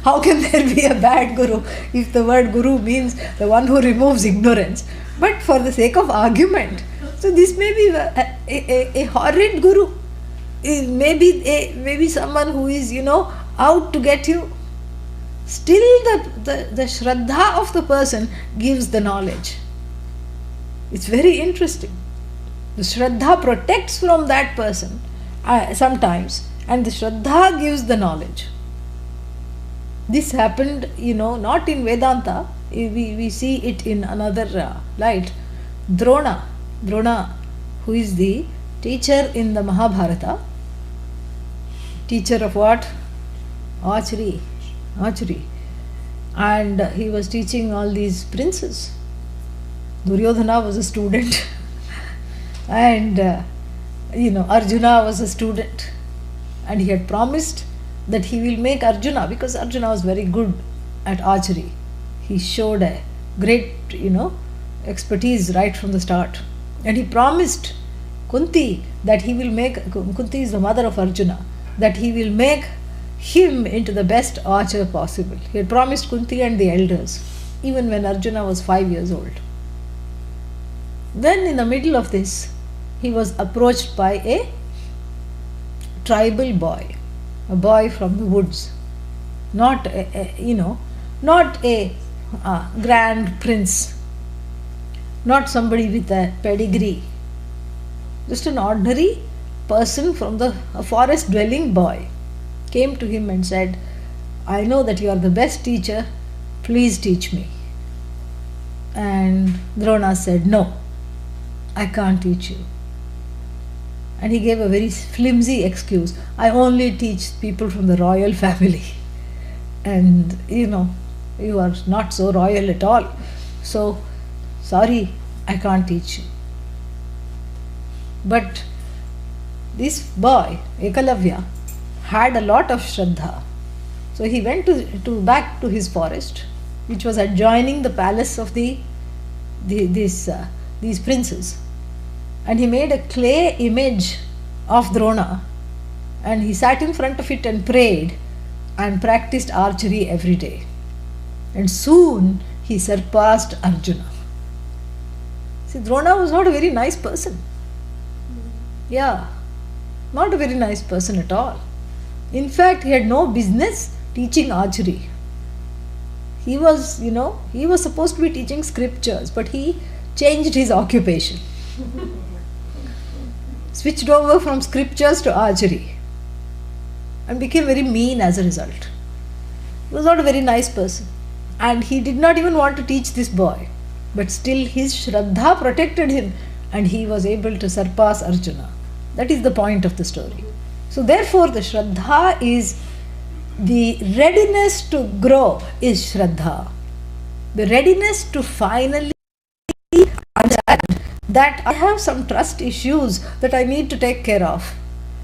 how can there be a bad guru if the word guru means the one who removes ignorance? But for the sake of argument, so this may be a horrid guru. Maybe someone who is, out to get you. Still the Shraddha of the person gives the knowledge. It's very interesting. The Shraddha protects from that person sometimes, and the Shraddha gives the knowledge. This happened, not in Vedanta. We see it in another light. Drona, who is the teacher in the Mahabharata, teacher of what? Archery. And he was teaching all these princes. Duryodhana was a student and Arjuna was a student, and he had promised that he will make Arjuna, because Arjuna was very good at archery. He showed a great expertise right from the start, and he promised Kunti that he will make, Kunti is the mother of Arjuna, that he will make him into the best archer possible. He had promised Kunti and the elders, even when Arjuna was 5 years old. Then in the middle of this, he was approached by a tribal boy, a boy from the woods, not not a grand prince, not somebody with a pedigree, just an ordinary person from a forest dwelling boy came to him and said, I know that you are the best teacher, please teach me. And Drona said, no, I can't teach you. And he gave a very flimsy excuse, I only teach people from the royal family. And you are not so royal at all. So, sorry, I can't teach you. But this boy, Ekalavya, had a lot of Shraddha. So he went back to his forest, which was adjoining the palace of these princes. And he made a clay image of Drona, and he sat in front of it and prayed and practiced archery every day. And soon he surpassed Arjuna. See, Drona was not a very nice person. Yeah, not a very nice person at all. In fact, he had no business teaching archery. He was, he was supposed to be teaching scriptures, but he changed his occupation. Switched over from scriptures to archery and became very mean as a result. He was not a very nice person, and he did not even want to teach this boy, but still his Shraddha protected him and he was able to surpass Arjuna. That is the point of the story. So therefore the Shraddha is the readiness to grow is Shraddha. The readiness to finally understand that I have some trust issues that I need to take care of,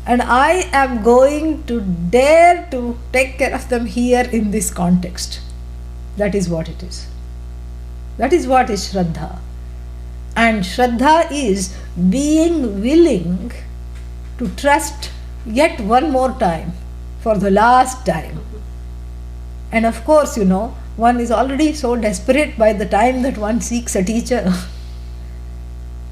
and I am going to dare to take care of them here in this context. That is what it is. That is what is Shraddha. And Shraddha is being willing to trust yet one more time, for the last time. And of course, one is already so desperate by the time that one seeks a teacher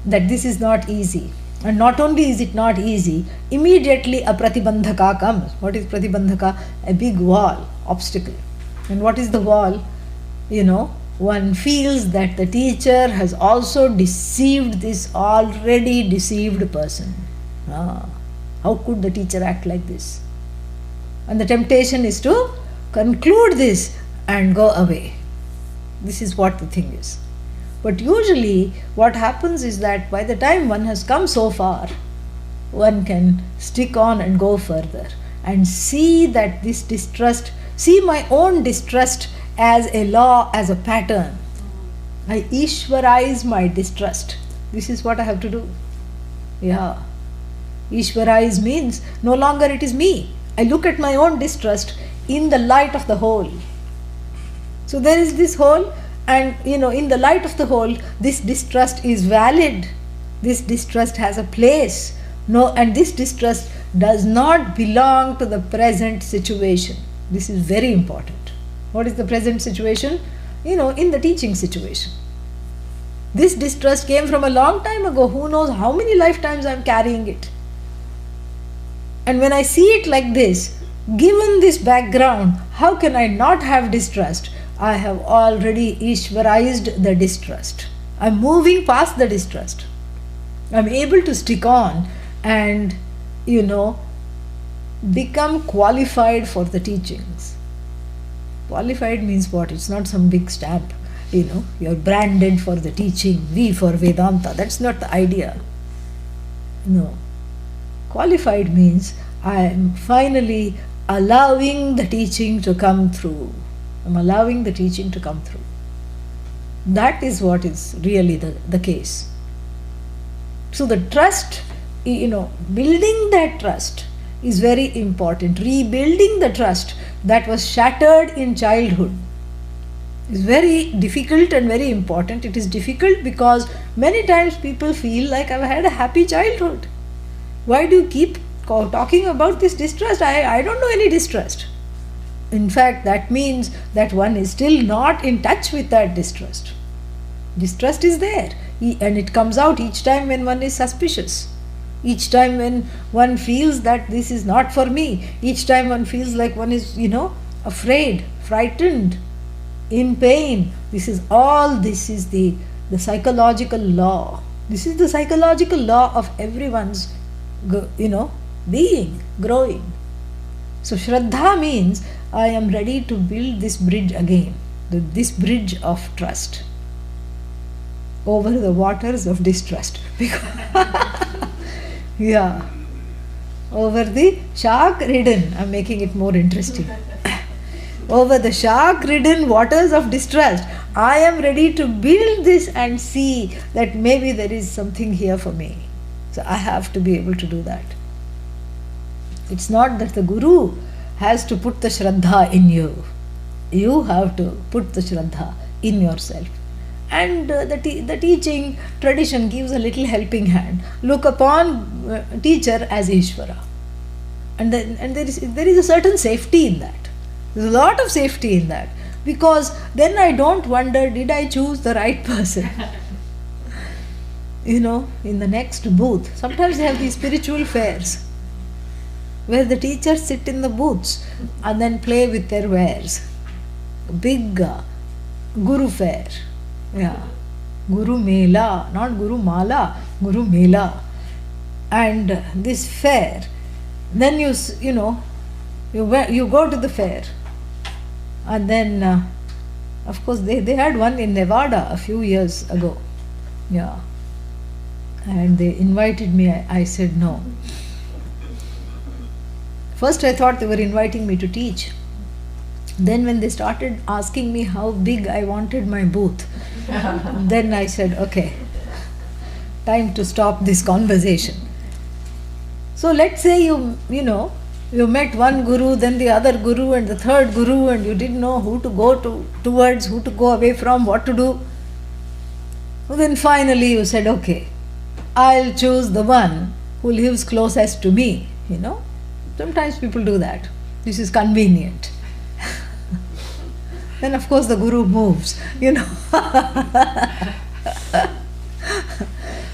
that this is not easy. And not only is it not easy, immediately a pratibandhaka comes. What is pratibandhaka? A big wall, obstacle. And what is the wall? One feels that the teacher has also deceived this already deceived person. How could the teacher act like this? And the temptation is to conclude this and go away. This is what the thing is. But usually what happens is that by the time one has come so far, one can stick on and go further and see that this distrust, see my own distrust as a law, as a pattern. I Ishwarize my distrust. This is what I have to do. Yeah. Ishwarize means no longer it is me. I look at my own distrust in the light of the whole. So there is this whole, and in the light of the whole, this distrust is valid. This distrust has a place. And this distrust does not belong to the present situation. This is very important. What is the present situation? In the teaching situation. This distrust came from a long time ago. Who knows how many lifetimes I am carrying it. And when I see it like this, given this background, how can I not have distrust? I have already Ishwarized the distrust. I am moving past the distrust. I am able to stick on and, become qualified for the teachings. Qualified means what? It's not some big stamp. You're branded for the teaching, V for Vedanta. That's not the idea. No. Qualified means I am finally allowing the teaching to come through. I'm allowing the teaching to come through. That is what is really the case. So the trust, building that trust is very important. Rebuilding the trust that was shattered in childhood. It's very difficult and very important. It is difficult because many times people feel like I've had a happy childhood. Why do you keep talking about this distrust? I don't know any distrust. In fact, that means that one is still not in touch with that distrust. Distrust is there, and it comes out each time when one is suspicious. Each time when one feels that this is not for me, each time one feels like one is, afraid, frightened, in pain. This is the psychological law. This is the psychological law of everyone's, being, growing. So Shraddha means I am ready to build this bridge again, this bridge of trust over the waters of distrust. Yeah, over the shark-ridden, I'm making it more interesting. Over the shark-ridden waters of distrust, I am ready to build this and see that maybe there is something here for me. So I have to be able to do that. It's not that the Guru has to put the Shraddha in you. You have to put the Shraddha in yourself. And the teaching tradition gives a little helping hand. Look upon teacher as Ishvara. And there is a certain safety in that. There's a lot of safety in that. Because then I don't wonder, did I choose the right person? In the next booth. Sometimes they have these spiritual fairs where the teachers sit in the booths and then play with their wares. Big Guru fair. Yeah. Guru Mela, not Guru Mala, Guru Mela. And this fair, then you go to the fair. And then, of course, they had one in Nevada a few years ago. Yeah. And they invited me. I said no. First I thought they were inviting me to teach. Then when they started asking me how big I wanted my booth, then I said, okay, time to stop this conversation. So let's say you met one guru, then the other guru and the third guru, and you didn't know who to go towards, who to go away from, what to do. So then finally you said, okay, I'll choose the one who lives closest to me, Sometimes people do that. This is convenient. Then of course the guru moves,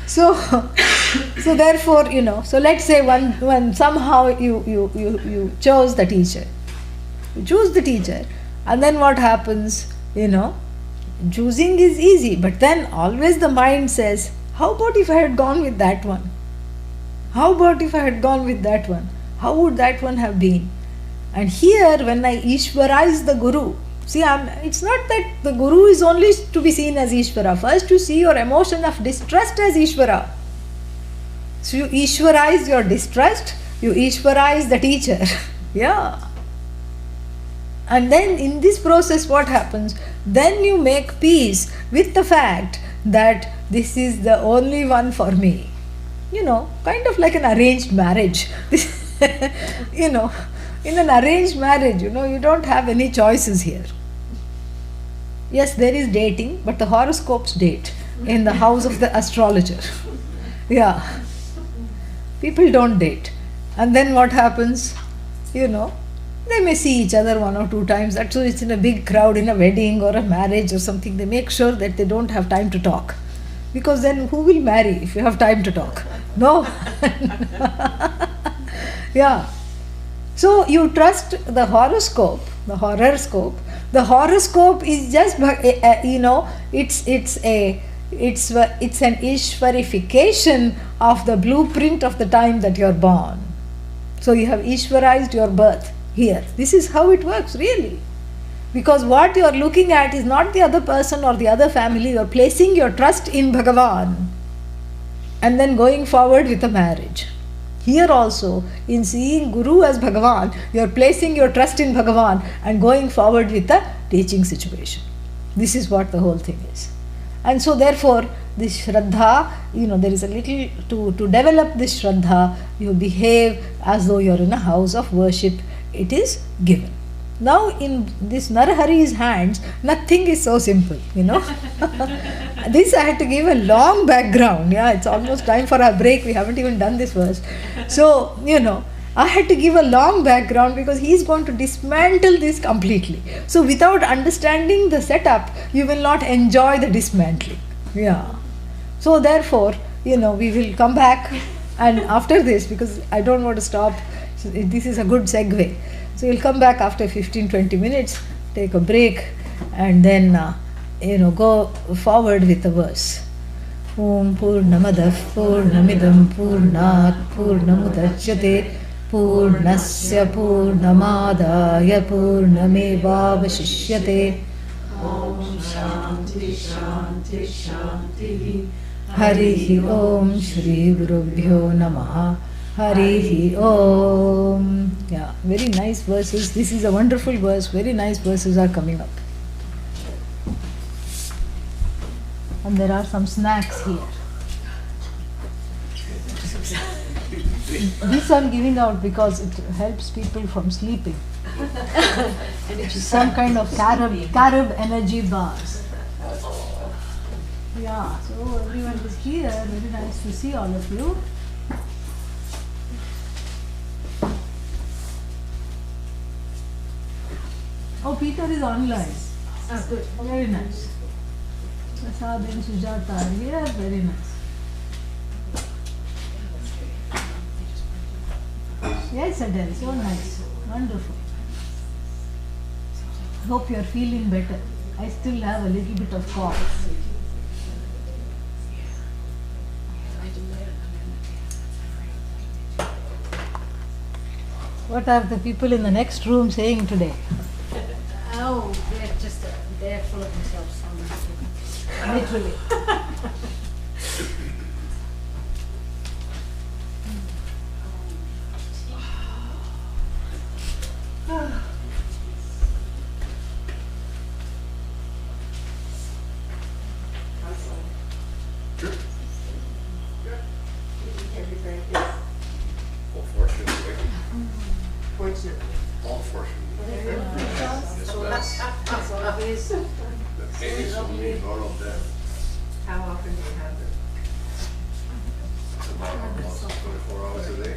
So therefore, so let's say when somehow you chose the teacher. You choose the teacher, and then what happens, choosing is easy, but then always the mind says, how about if I had gone with that one? How about if I had gone with that one? How would that one have been? And here, when I Ishvarize the Guru, see, it's not that the Guru is only to be seen as Ishvara. First, you see your emotion of distrust as Ishvara. So you Ishvarize your distrust, you Ishvarize the teacher. Yeah. And then in this process, what happens? Then you make peace with the fact that this is the only one for me. Kind of like an arranged marriage. In an arranged marriage, you don't have any choices here. Yes, there is dating, but the horoscopes date in the house of the astrologer. Yeah. People don't date. And then what happens? They may see each other 1 or 2 times. That's why it's in a big crowd, in a wedding or a marriage or something. They make sure that they don't have time to talk. Because then who will marry if you have time to talk? No. Yeah. So you trust the horoscope, the horoscope. The horoscope is just, it's an Ishvarification of the blueprint of the time that you're born. So you have Ishvarized your birth here. This is how it works, really. Because what you're looking at is not the other person or the other family. You're placing your trust in Bhagavan and then going forward with a marriage. Here also, in seeing Guru as Bhagavan, you're placing your trust in Bhagavan and going forward with a teaching situation. This is what the whole thing is. And so therefore, this Shraddha, there is a little, to develop this Shraddha, you behave as though you're in a house of worship. It is given. Now in this Narahari's hands, nothing is so simple, you know. This I had to give a long background. Yeah, it's almost time for our break. We haven't even done this verse. So, you know, I had to give a long background because he's going to dismantle this completely. So without understanding the setup, you will not enjoy the dismantling. Yeah. So therefore, you know, we will come back and after this, because I don't want to stop, so this is a good segue. So we'll come back after 15-20 minutes, take a break, and then go forward with the verse. Om Purnamadah Purnamidam Purnat Purnamudachyate Purnasya Purnamadaya Purnamevavashishyate. Om Shanti Shanti Shanti. Harihi Om Shri Gurubhyo Namaha. Harihi Om. Yeah, very nice verses. This is a wonderful verse. Very nice verses are coming up. And there are some snacks here. This I'm giving out because it helps people from sleeping. And it's Some kind of carob energy bars. Yeah, so everyone is here. Very nice to see all of you. Oh, Peter is online. Ah, good. Very nice. Prasad and Sujata are here. Very nice. Yes, Adele. So nice. Wonderful. Hope you are feeling better. I still have a little bit of cough. What are the people in the next room saying today? Oh, they're full of themselves. Literally. Well, fortunately, Fortunately. all fortunately. The pace will be normal death. How often do you have it? About 24 hours a day.